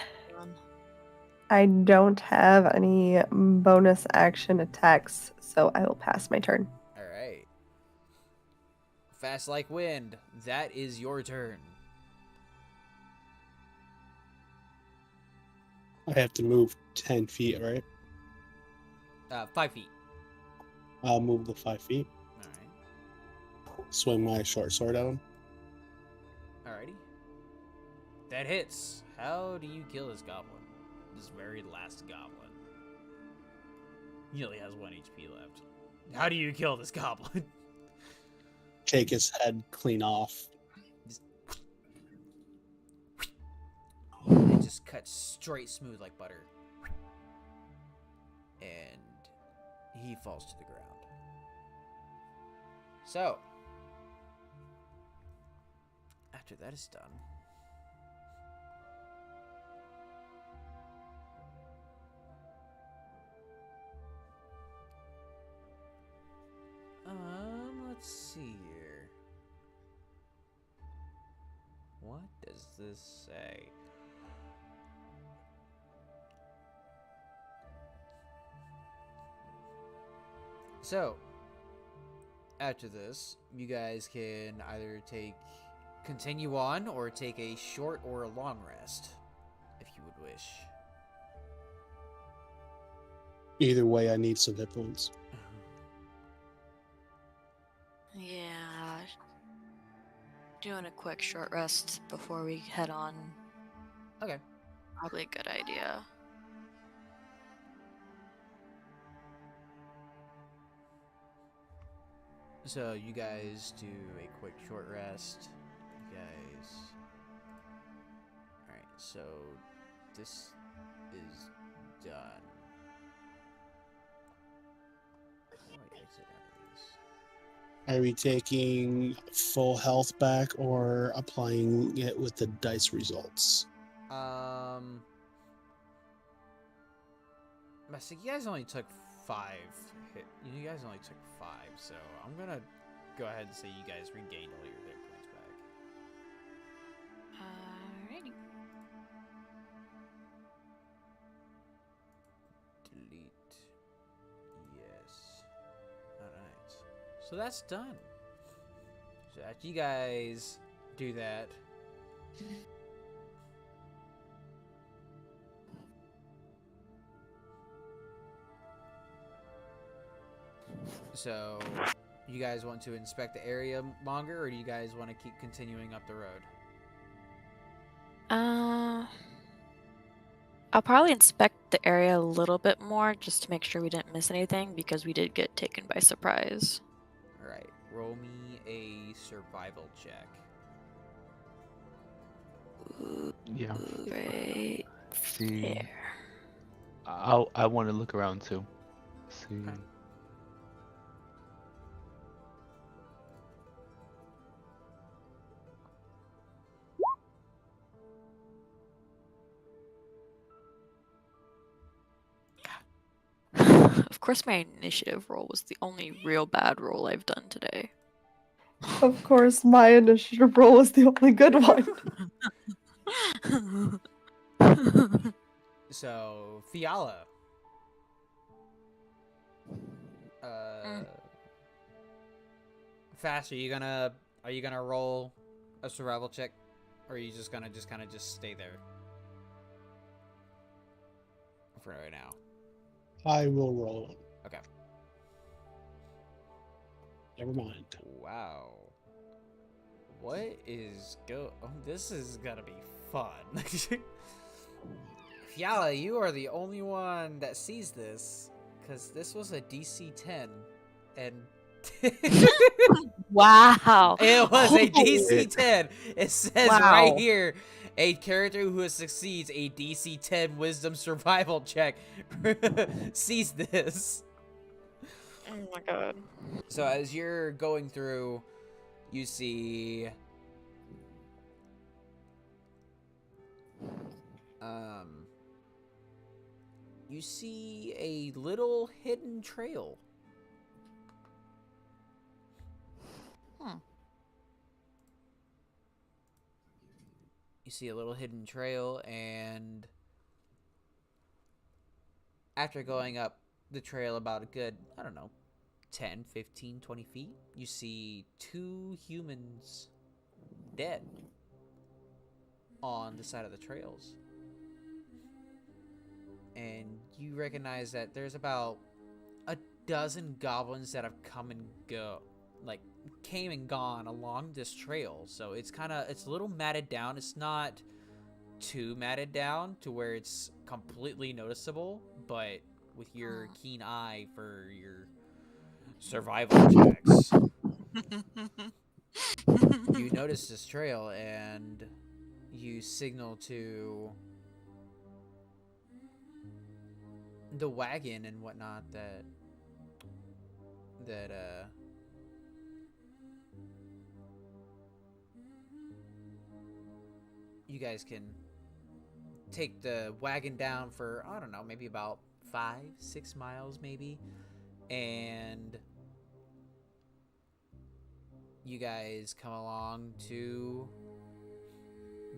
[SPEAKER 5] I don't have any bonus action attacks, so I will pass my turn.
[SPEAKER 2] All right. Fast like wind. That is your turn.
[SPEAKER 7] I have to move 10 feet, right?
[SPEAKER 2] 5 feet.
[SPEAKER 7] I'll move the 5 feet.
[SPEAKER 2] All right.
[SPEAKER 7] Swing my short sword at him.
[SPEAKER 2] Alrighty. That hits. How do you kill this goblin? This very last goblin. He only has 1 HP left. How do you kill this goblin?
[SPEAKER 7] Take his head clean off.
[SPEAKER 2] It just cuts straight smooth like butter. And he falls to the ground. So, after that is done, let's see here. What does this say? So, after this, you guys can either continue on or take a short or a long rest, if you would wish.
[SPEAKER 7] Either way, I need some hit points.
[SPEAKER 3] Yeah. Doing a quick short rest before we head on.
[SPEAKER 2] Okay.
[SPEAKER 3] Probably a good idea.
[SPEAKER 2] So you guys do a quick short rest. You guys. Alright, so this is done. How do I exit out of this?
[SPEAKER 7] Are we taking full health back or applying it with the dice results?
[SPEAKER 2] I see you guys only took 5 hit. You guys only took 5, so I'm gonna go ahead and say you guys regained all your hit points back.
[SPEAKER 3] Alrighty.
[SPEAKER 2] Delete. Yes. Alright. So that's done. So after you guys do that, so you guys want to inspect the area longer, or do you guys want to keep continuing up the road?
[SPEAKER 3] I'll probably inspect the area a little bit more just to make sure we didn't miss anything because we did get taken by surprise.
[SPEAKER 2] Alright, roll me a survival check.
[SPEAKER 6] Yeah.
[SPEAKER 3] Right
[SPEAKER 6] See,
[SPEAKER 3] there.
[SPEAKER 6] I want to look around too. See.
[SPEAKER 2] Okay.
[SPEAKER 3] Of course, my initiative roll was the only real bad roll I've done today.
[SPEAKER 5] Of course, my initiative roll was the only good one.
[SPEAKER 2] So, Fiala. Fast, are you gonna roll a survival check? Or are you just gonna just stay there? For right now.
[SPEAKER 7] I will roll.
[SPEAKER 2] Okay.
[SPEAKER 7] Never mind.
[SPEAKER 2] Wow. What is oh, this is gonna be fun. Fiala, you are the only one that sees this, because this was a DC 10, and
[SPEAKER 3] Wow.
[SPEAKER 2] it was a DC 10. It says
[SPEAKER 3] Wow.
[SPEAKER 2] right here, a character who succeeds a DC 10 Wisdom Survival check sees this.
[SPEAKER 3] Oh my god.
[SPEAKER 2] So as you're going through, you see you see a little hidden trail. You see a little hidden trail, and after going up the trail about a good, I don't know, 10, 15, 20 feet, you see 2 humans dead on the side of the trails. And you recognize that there's about a dozen goblins that have come and go, like came and gone along this trail. So it's a little matted down. It's not too matted down to where it's completely noticeable, but with your keen eye for your survival checks, you notice this trail and you signal to the wagon and whatnot that you guys can take the wagon down for, I don't know, maybe about 5-6 miles maybe, and you guys come along to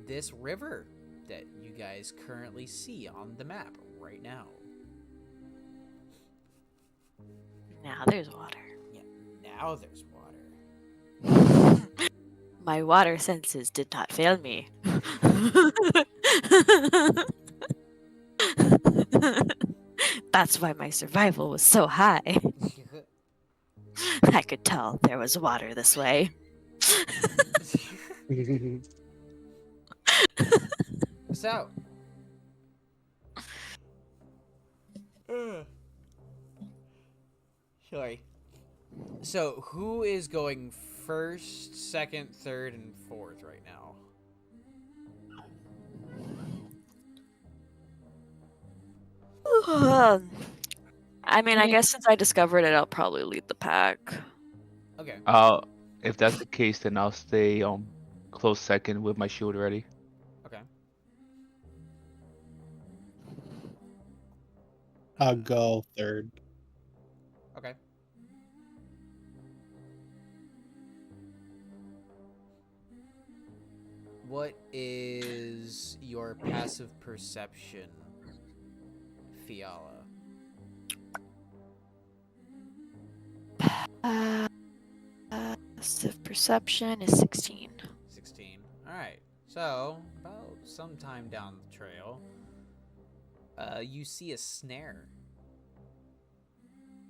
[SPEAKER 2] this river that you guys currently see on the map right now.
[SPEAKER 3] Now there's water.
[SPEAKER 2] Yeah, now there's water.
[SPEAKER 3] My water senses did not fail me. That's why my survival was so high. I could tell there was water this way.
[SPEAKER 2] So, sorry. So, who is going first, second, third, and fourth right now?
[SPEAKER 3] I mean, I guess since I discovered it, I'll probably lead the pack.
[SPEAKER 2] Okay.
[SPEAKER 6] If that's the case, then I'll stay on close second with my shield ready.
[SPEAKER 2] Okay.
[SPEAKER 7] I'll go third.
[SPEAKER 2] Okay. What is your passive perception, Fiala?
[SPEAKER 3] Passive perception is 16.
[SPEAKER 2] 16. Alright. So, about sometime down the trail, you see a snare.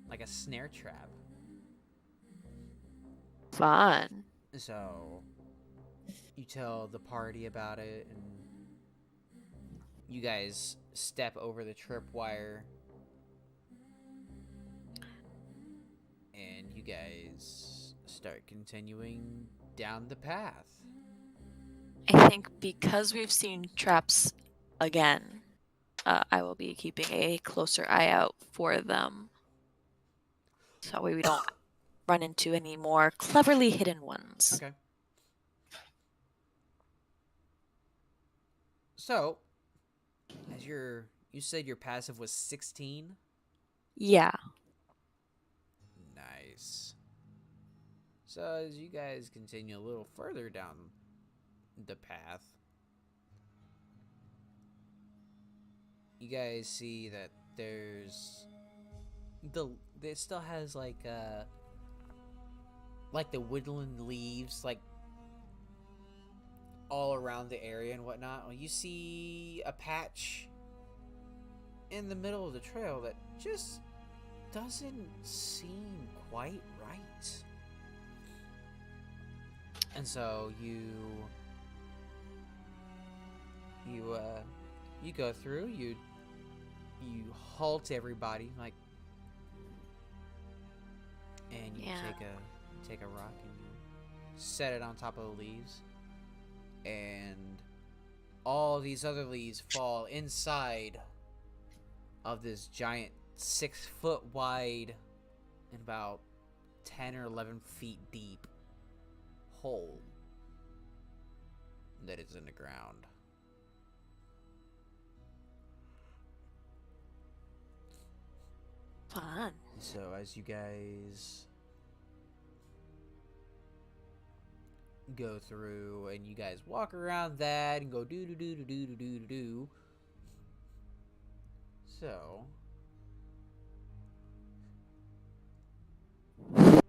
[SPEAKER 2] Like a snare trap.
[SPEAKER 3] Fun.
[SPEAKER 2] So, you tell the party about it, and you guys step over the tripwire. And you guys start continuing down the path.
[SPEAKER 3] I think because we've seen traps again, I will be keeping a closer eye out for them. So we don't run into any more cleverly hidden ones.
[SPEAKER 2] Okay. So, as you said your passive was 16?
[SPEAKER 3] Yeah.
[SPEAKER 2] Nice. So, as you guys continue a little further down the path, you guys see that it still has like the woodland leaves like all around the area and whatnot. Well, you see a patch in the middle of the trail that just doesn't seem quite right. And so you go through, you halt everybody, like, and you take a rock and you set it on top of the leaves, and all these other leaves fall inside of this giant 6 foot wide and about 10 or 11 feet deep hole that is in the ground.
[SPEAKER 3] Fun.
[SPEAKER 2] So as you guys go through and you guys walk around that and go do do do do do do do do. So hang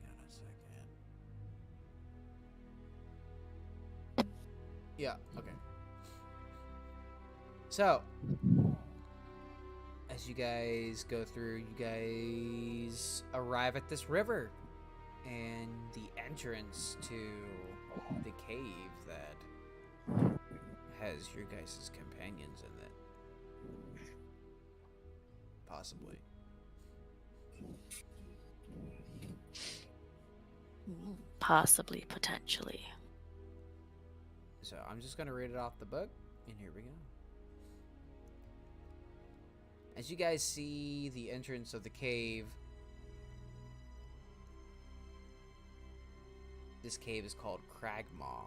[SPEAKER 2] on a second. Yeah, okay. So as you guys go through, you guys arrive at this river and the entrance to the cave that has your guys' companions in it. Possibly.
[SPEAKER 3] Possibly, potentially.
[SPEAKER 2] So I'm just going to read it off the book, and here we go. As you guys see the entrance of the cave, this cave is called Cragmaw.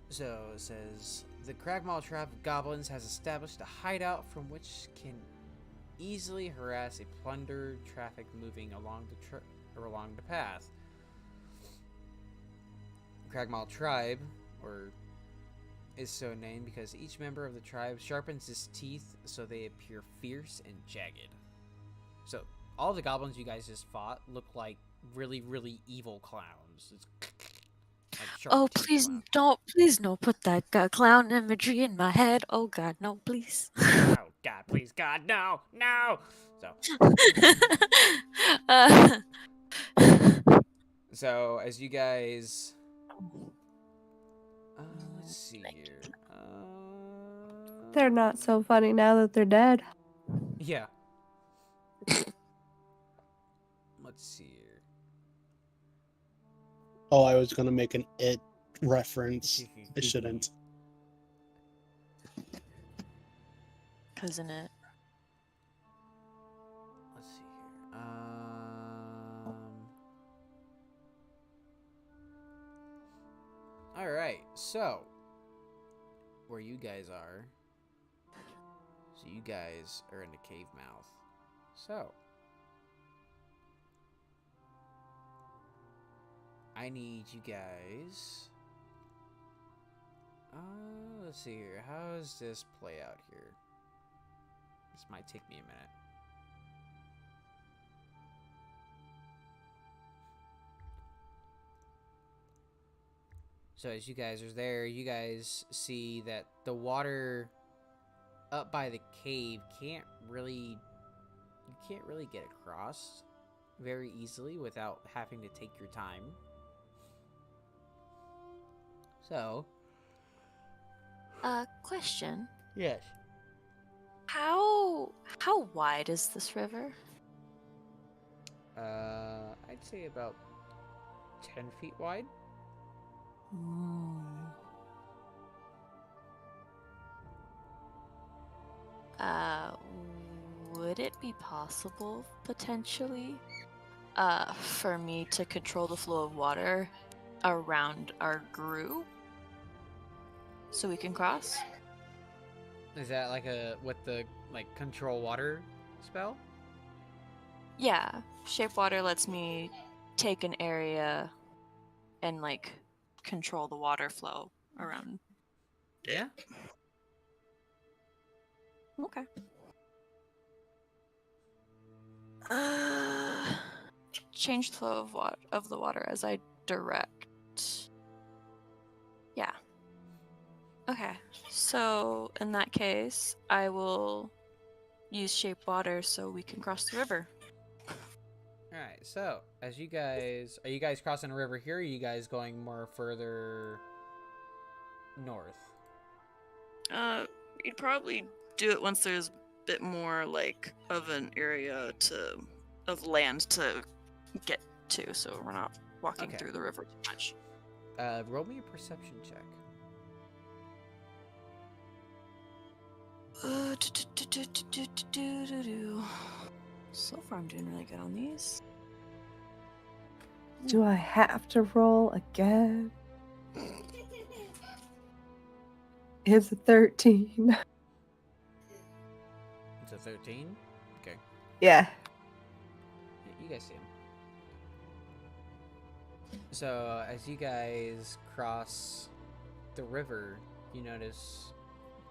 [SPEAKER 2] So it says, the Cragmaw tribe of goblins has established a hideout from which can easily harass a plundered traffic moving along the path. Cragmaw tribe, is so named because each member of the tribe sharpens his teeth so they appear fierce and jagged. So all the goblins you guys just fought look like really, really evil clowns.
[SPEAKER 8] Like shark
[SPEAKER 3] Oh,
[SPEAKER 8] teeth
[SPEAKER 3] please
[SPEAKER 8] going up.
[SPEAKER 3] don't, please no, put that clown imagery in my head. Oh God, no, please.
[SPEAKER 8] Oh God, please God, no, no. So
[SPEAKER 3] uh,
[SPEAKER 8] so as you guys, let's see here.
[SPEAKER 5] They're not so funny now that they're dead.
[SPEAKER 8] Yeah. Let's see here.
[SPEAKER 7] Oh, I was gonna make an it reference. I shouldn't.
[SPEAKER 3] Isn't it?
[SPEAKER 8] Let's see here. All right. So, where you guys are? So you guys are in the cave mouth. So, I need you guys. Let's see here. How does this play out here? This might take me a minute. So as you guys are there, you guys see that the water up by the cave can't really get across very easily without having to take your time. So,
[SPEAKER 3] Question.
[SPEAKER 8] yes.
[SPEAKER 3] How wide is this river?
[SPEAKER 8] I'd say about 10 feet wide.
[SPEAKER 3] Uh, would it be possible, potentially, for me to control the flow of water around our group so we can cross?
[SPEAKER 8] Is that like with the control water spell?
[SPEAKER 3] Yeah, shape water lets me take an area and control the water flow around.
[SPEAKER 8] Yeah.
[SPEAKER 3] Okay. Change the flow of the water as I direct. Yeah. Okay. So in that case, I will use shape water so we can cross the river.
[SPEAKER 8] All right. So, as you guys are you guys crossing a river here? Or are you guys going more further north?
[SPEAKER 3] We'd probably do it once there's a bit more of an area of land to get to, so we're not walking
[SPEAKER 8] Okay.
[SPEAKER 3] through the river too much.
[SPEAKER 8] Roll me a perception check.
[SPEAKER 3] So far, I'm doing really good on these.
[SPEAKER 5] Do I have to roll again? It's a 13.
[SPEAKER 8] It's a 13. Okay.
[SPEAKER 5] Yeah.
[SPEAKER 8] You guys see him. So as you guys cross the river, you notice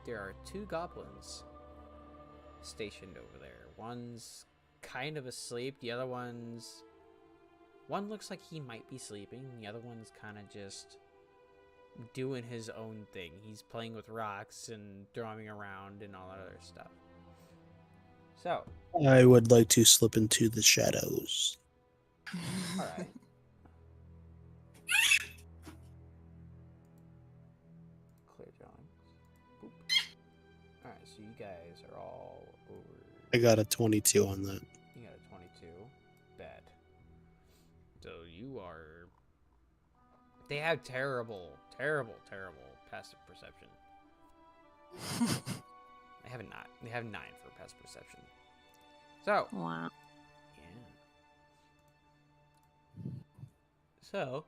[SPEAKER 8] there are 2 goblins stationed over there. One's kind of asleep. The other one looks like he might be sleeping. The other one's kind of just doing his own thing. He's playing with rocks and throwing around and all that other stuff. So,
[SPEAKER 7] I would like to slip into the shadows.
[SPEAKER 8] all right. Clear drawings. Boop. All right, so you guys are all over.
[SPEAKER 7] I got a 22 on that.
[SPEAKER 8] You got a 22. Bad. So you are. They have terrible passive perception. They have a 9. They have 9 for passive perception. So.
[SPEAKER 3] Wow.
[SPEAKER 8] Yeah. So.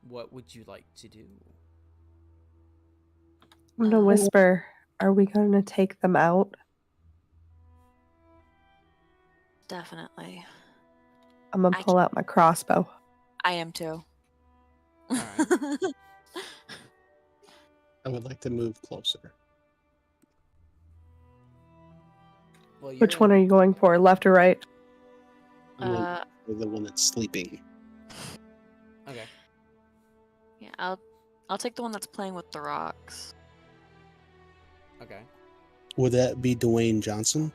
[SPEAKER 8] What would you like to do?
[SPEAKER 5] I'm gonna whisper, are we gonna take them out?
[SPEAKER 3] Definitely.
[SPEAKER 5] I'm gonna pull out my crossbow.
[SPEAKER 3] I am too.
[SPEAKER 8] All right.
[SPEAKER 7] I would like to move closer.
[SPEAKER 8] Well,
[SPEAKER 5] Which one are you going for, left or right?
[SPEAKER 7] The one that's sleeping.
[SPEAKER 2] Okay.
[SPEAKER 3] Yeah, I'll take the one that's playing with the rocks.
[SPEAKER 2] Okay.
[SPEAKER 7] Would that be Dwayne Johnson?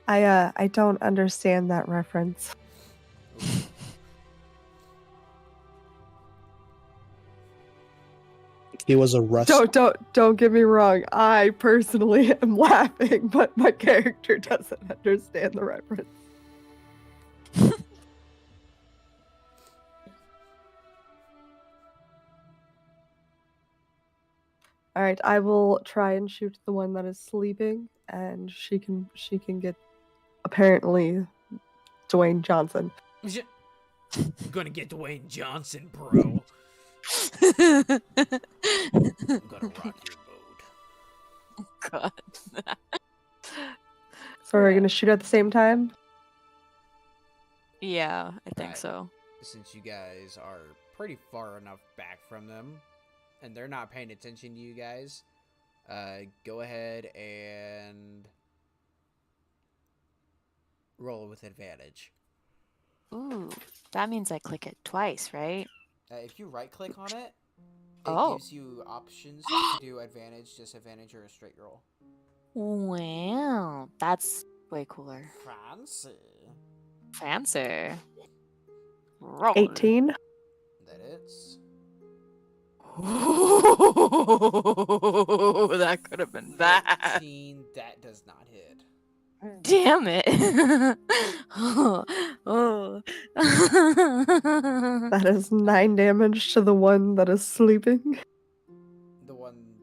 [SPEAKER 5] I don't understand that reference.
[SPEAKER 7] He was a wrestler.
[SPEAKER 5] Don't get me wrong. I personally am laughing, but my character doesn't understand the reference. All right, I will try and shoot the one that is sleeping, and she can get apparently Dwayne Johnson.
[SPEAKER 2] I'm gonna get Dwayne Johnson, bro.
[SPEAKER 3] I'm
[SPEAKER 2] gonna rock your boat.
[SPEAKER 3] God.
[SPEAKER 5] So we're gonna shoot at the same time?
[SPEAKER 3] Yeah, I think
[SPEAKER 2] Right.
[SPEAKER 3] so.
[SPEAKER 2] Since you guys are pretty far enough back from them, and they're not paying attention to you guys, go ahead and roll with advantage.
[SPEAKER 3] Ooh, that means I click it twice, right?
[SPEAKER 2] If you right-click on it,
[SPEAKER 3] Oh.
[SPEAKER 2] gives you options to do advantage, disadvantage, or a straight roll.
[SPEAKER 3] Wow, that's way cooler. Fancy. Roll.
[SPEAKER 5] 18.
[SPEAKER 2] That it's.
[SPEAKER 3] That could have been bad.
[SPEAKER 2] 15, that does not hit.
[SPEAKER 3] Damn it. Oh.
[SPEAKER 5] That is 9 damage to the one that is sleeping.
[SPEAKER 2] The one.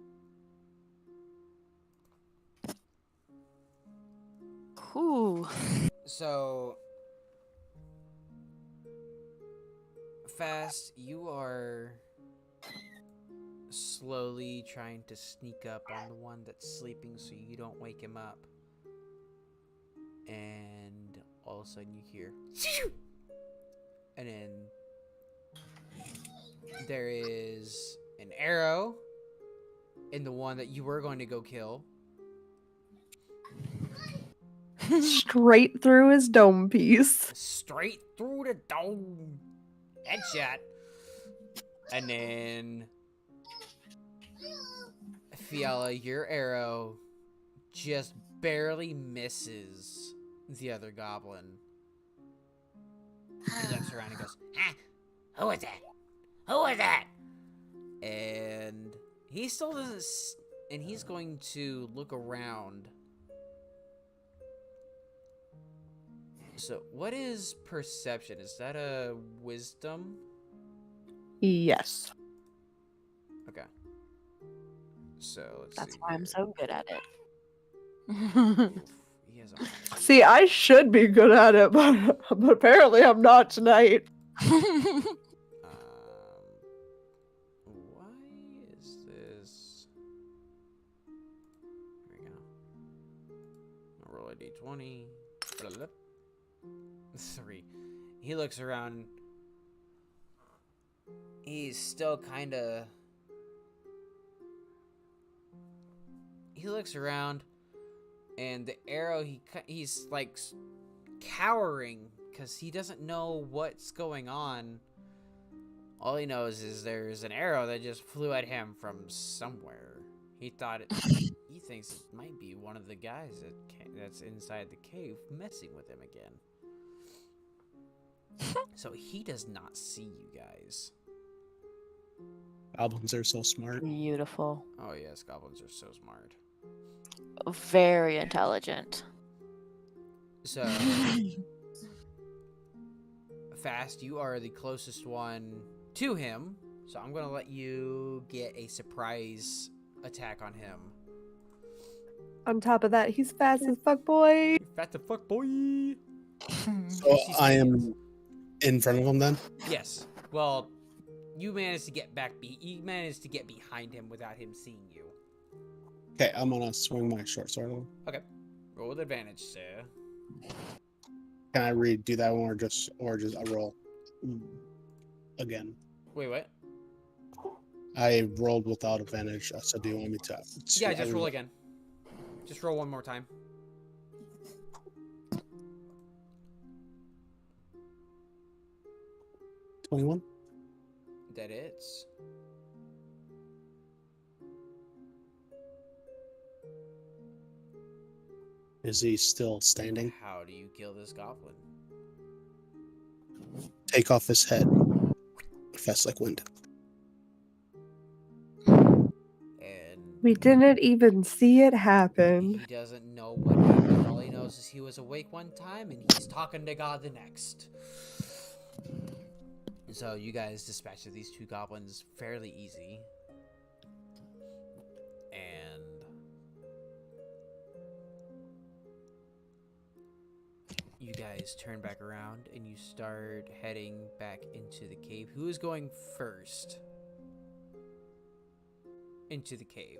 [SPEAKER 3] Cool.
[SPEAKER 2] So. Fast, you are slowly trying to sneak up on the one that's sleeping so you don't wake him up. And all of a sudden you hear. And then there is an arrow in the one that you were going to go kill.
[SPEAKER 5] Straight through his dome piece.
[SPEAKER 2] Straight through the dome. Headshot. And then Fiala, your arrow just barely misses the other goblin. He looks around and goes, "Huh? Who was that? Who was that?" And he still doesn't. And he's going to look around. So, what is perception? Is that a wisdom?
[SPEAKER 5] Yes.
[SPEAKER 2] Okay. So, let's
[SPEAKER 3] That's
[SPEAKER 2] see
[SPEAKER 3] why I'm
[SPEAKER 2] here.
[SPEAKER 3] so good at it.
[SPEAKER 2] He has a
[SPEAKER 5] See, I should be good at it, but apparently I'm not tonight.
[SPEAKER 2] why is this? There we go. I'll roll a d20. 3. He looks around. He's still kind of. He looks around, and the arrow. He's like cowering because he doesn't know what's going on. All he knows is there's an arrow that just flew at him from somewhere. He thinks it might be one of the guys that's inside the cave messing with him again. So he does not see you guys.
[SPEAKER 7] Goblins are so smart.
[SPEAKER 3] Beautiful.
[SPEAKER 2] Oh yes, goblins are so smart.
[SPEAKER 3] Very intelligent.
[SPEAKER 2] So Fast, you are the closest one to him, so I'm gonna let you get a surprise attack on him.
[SPEAKER 5] On top of that, he's fast as fuck, boy.
[SPEAKER 2] Fast as fuck, boy.
[SPEAKER 7] So I am in front of him then?
[SPEAKER 2] Yes. Well, you managed to get back. You managed to get behind him without him seeing you.
[SPEAKER 7] Okay, I'm gonna swing my short sword at him.
[SPEAKER 2] Okay. Roll with advantage, sir.
[SPEAKER 7] Can I redo that one or just a roll again?
[SPEAKER 2] Wait, what?
[SPEAKER 7] I rolled without advantage, so do you want me to?
[SPEAKER 2] Yeah, just roll again. Just roll one more time.
[SPEAKER 7] 21.
[SPEAKER 2] That it's.
[SPEAKER 7] Is he still standing?
[SPEAKER 2] How do you kill this goblin?
[SPEAKER 7] Take off his head. Fast like wind.
[SPEAKER 2] And
[SPEAKER 5] We didn't even see it happen.
[SPEAKER 2] he doesn't know what happened. All he knows is he was awake one time and he's talking to God the next. So you guys dispatched these two goblins fairly easy. And you guys turn back around and you start heading back into the cave. Who is going first into the cave?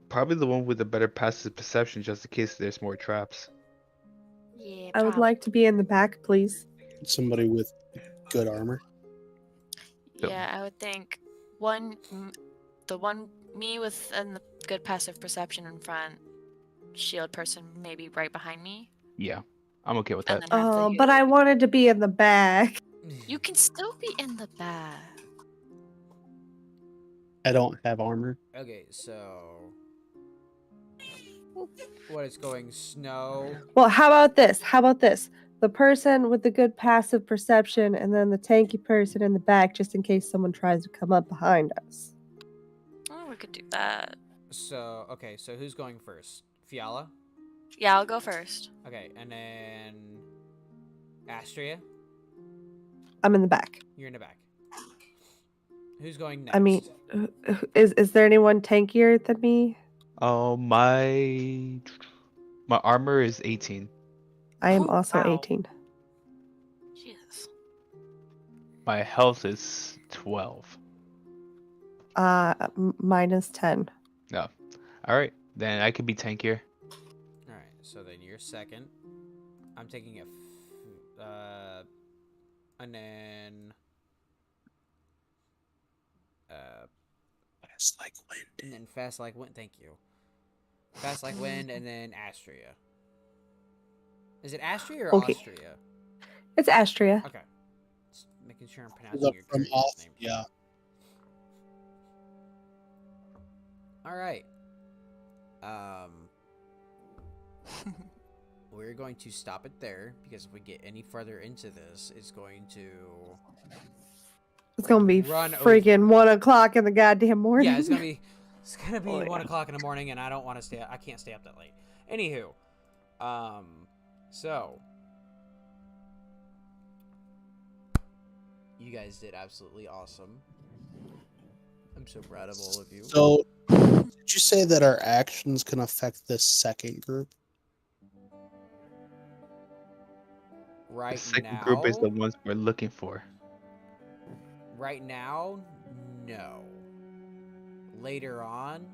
[SPEAKER 6] Probably the one with the better passive perception, just in case there's more traps.
[SPEAKER 3] Yeah,
[SPEAKER 5] I would like to be in the back, please.
[SPEAKER 7] Somebody with good armor.
[SPEAKER 3] Yeah, I would think me with the good passive perception in front, shield person maybe right behind me,
[SPEAKER 6] Yeah, I'm okay with
[SPEAKER 3] and
[SPEAKER 6] that.
[SPEAKER 3] then have the
[SPEAKER 5] But I wanted to be in the back.
[SPEAKER 3] You can still be in the back.
[SPEAKER 7] I don't have armor.
[SPEAKER 2] Okay, so what is going snow?
[SPEAKER 5] Well, how about this? How about this? The person with the good passive perception and then the tanky person in the back, just in case someone tries to come up behind us.
[SPEAKER 3] Oh, we could do that.
[SPEAKER 2] So, okay, so who's going first? Fiala?
[SPEAKER 3] Yeah, I'll go first.
[SPEAKER 2] Okay, and then Astria?
[SPEAKER 5] I'm in the back.
[SPEAKER 2] You're in the back. Who's going next?
[SPEAKER 5] I mean, is there anyone tankier than me?
[SPEAKER 6] My armor is 18.
[SPEAKER 5] I am
[SPEAKER 3] Oh,
[SPEAKER 5] also
[SPEAKER 3] wow.
[SPEAKER 5] 18.
[SPEAKER 3] Jesus.
[SPEAKER 6] My health is 12.
[SPEAKER 5] Minus 10.
[SPEAKER 6] No. All right, then I could be tankier.
[SPEAKER 2] All right, so then you're second. I'm taking and then
[SPEAKER 7] Fast like wind.
[SPEAKER 2] and then fast like wind. Thank you. Fast like wind, and then Astria. Is it Astria or
[SPEAKER 5] Okay.
[SPEAKER 2] Austria?
[SPEAKER 5] It's Astria.
[SPEAKER 2] Okay. Just making sure I'm
[SPEAKER 7] Is
[SPEAKER 2] pronouncing
[SPEAKER 7] up
[SPEAKER 2] your
[SPEAKER 7] from
[SPEAKER 2] character's
[SPEAKER 7] off.
[SPEAKER 2] name.
[SPEAKER 7] Yeah.
[SPEAKER 2] All right. We're going to stop it there because if we get any further into this, it's going to
[SPEAKER 5] It's gonna be
[SPEAKER 2] Run
[SPEAKER 5] friggin' 1 o'clock in the goddamn morning.
[SPEAKER 2] yeah, it's gonna be
[SPEAKER 5] Oh, yeah.
[SPEAKER 2] 1 o'clock in the morning, and I don't want to stay. I can't stay up that late. Anywho, so you guys did absolutely awesome. I'm so proud of all of you.
[SPEAKER 7] So, did you say that our actions can affect this second group?
[SPEAKER 2] Right
[SPEAKER 6] The second
[SPEAKER 2] now,
[SPEAKER 6] group is the ones we're looking for.
[SPEAKER 2] right now, no. Later on,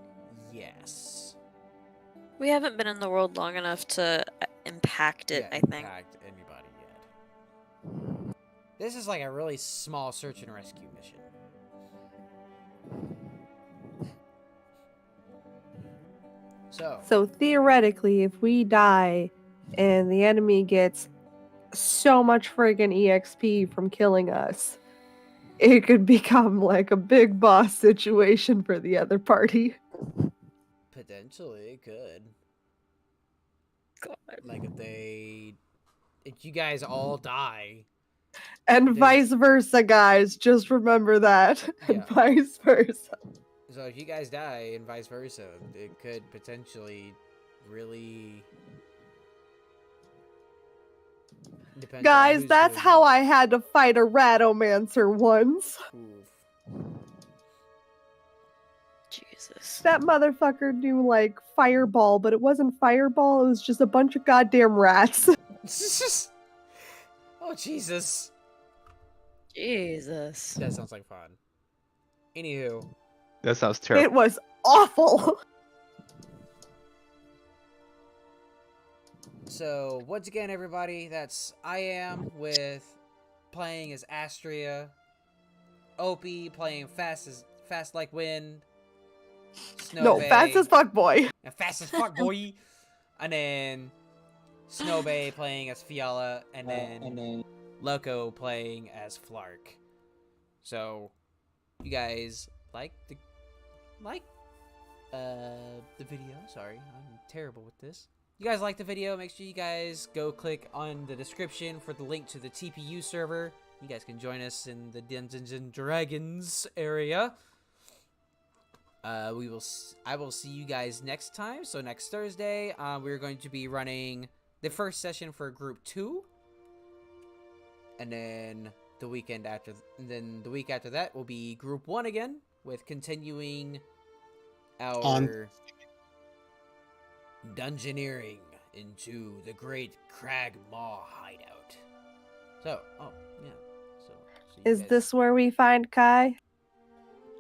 [SPEAKER 2] yes.
[SPEAKER 3] We haven't been in the world long enough to impact it,
[SPEAKER 2] Yeah,
[SPEAKER 3] I think.
[SPEAKER 2] impact anybody yet. This is like a really small search and rescue mission.
[SPEAKER 5] So theoretically, if we die and the enemy gets so much friggin' EXP from killing us, it could become like a big boss situation for the other party.
[SPEAKER 2] Potentially, it could.
[SPEAKER 3] God.
[SPEAKER 2] Like if you guys all die,
[SPEAKER 5] And
[SPEAKER 2] There's-
[SPEAKER 5] vice versa, guys. Just remember that. And
[SPEAKER 2] Yeah.
[SPEAKER 5] vice versa.
[SPEAKER 2] so if you guys die and vice versa, it could potentially really depend.
[SPEAKER 5] Guys, that's how I had to fight a ratomancer once.
[SPEAKER 3] Jesus.
[SPEAKER 5] That motherfucker knew like fireball, but it wasn't fireball, it was just a bunch of goddamn rats.
[SPEAKER 2] Oh Jesus!
[SPEAKER 3] Jesus.
[SPEAKER 2] That sounds like fun. Anywho,
[SPEAKER 6] That sounds
[SPEAKER 5] It
[SPEAKER 6] terrible.
[SPEAKER 5] was awful.
[SPEAKER 2] so once again, everybody, that's I am with playing as Astria. Opie playing Fast Like Wind.
[SPEAKER 5] No, fast as fuck, boy.
[SPEAKER 2] And Fast as Fuck Boy. And then Snowbay playing as Fiala, and then Loco playing as Flark. So, you guys like the video? Sorry, I'm terrible with this. You guys like the video? Make sure you guys go click on the description for the link to the TPU server. You guys can join us in the Dungeons and Dragons area. I will see you guys next time. So next Thursday, we're going to be running the first session for Group 2, and then the week after that will be Group 1 again, with continuing our dungeoneering into the Great Crag Maw hideout. So, yeah. So
[SPEAKER 5] Is this where we find Kai?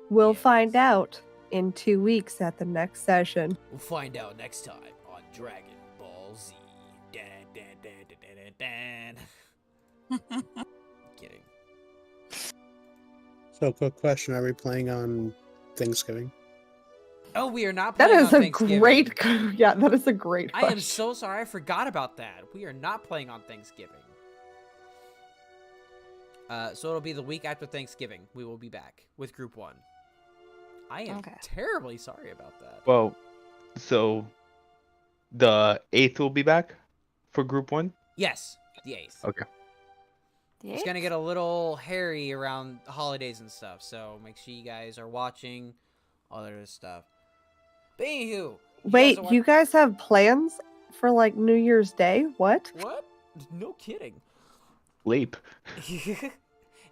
[SPEAKER 5] We'll find out in 2 weeks at the next session.
[SPEAKER 2] We'll find out next time on Dragon Ball Z. Dan, dan, dan, dan, dan, dan. Kidding.
[SPEAKER 7] So, quick question: are we playing on Thanksgiving?
[SPEAKER 2] Oh, we are not
[SPEAKER 5] That
[SPEAKER 2] playing
[SPEAKER 5] is
[SPEAKER 2] on
[SPEAKER 5] a
[SPEAKER 2] Thanksgiving.
[SPEAKER 5] great. Yeah, that is a great
[SPEAKER 2] I
[SPEAKER 5] question.
[SPEAKER 2] am so sorry. I forgot about that. We are not playing on Thanksgiving. So it'll be the week after Thanksgiving. We will be back with Group 1. I am terribly sorry about that.
[SPEAKER 6] Well, so the 8th will be back for Group 1?
[SPEAKER 2] Yes, the 8th.
[SPEAKER 6] Okay.
[SPEAKER 2] It's going to get a little hairy around the holidays and stuff, so make sure you guys are watching all that other stuff. But anywho.
[SPEAKER 5] Wait, you guys have plans for like New Year's Day? What?
[SPEAKER 2] What? No kidding.
[SPEAKER 6] Leap.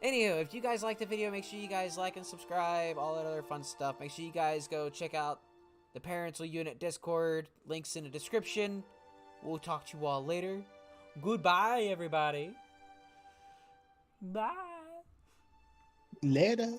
[SPEAKER 2] Anywho, if you guys like the video, make sure you guys like and subscribe, all that other fun stuff. Make sure you guys go check out the Parental Unit Discord. Links in the description. We'll talk to you all later. Goodbye, everybody. Bye.
[SPEAKER 7] Later.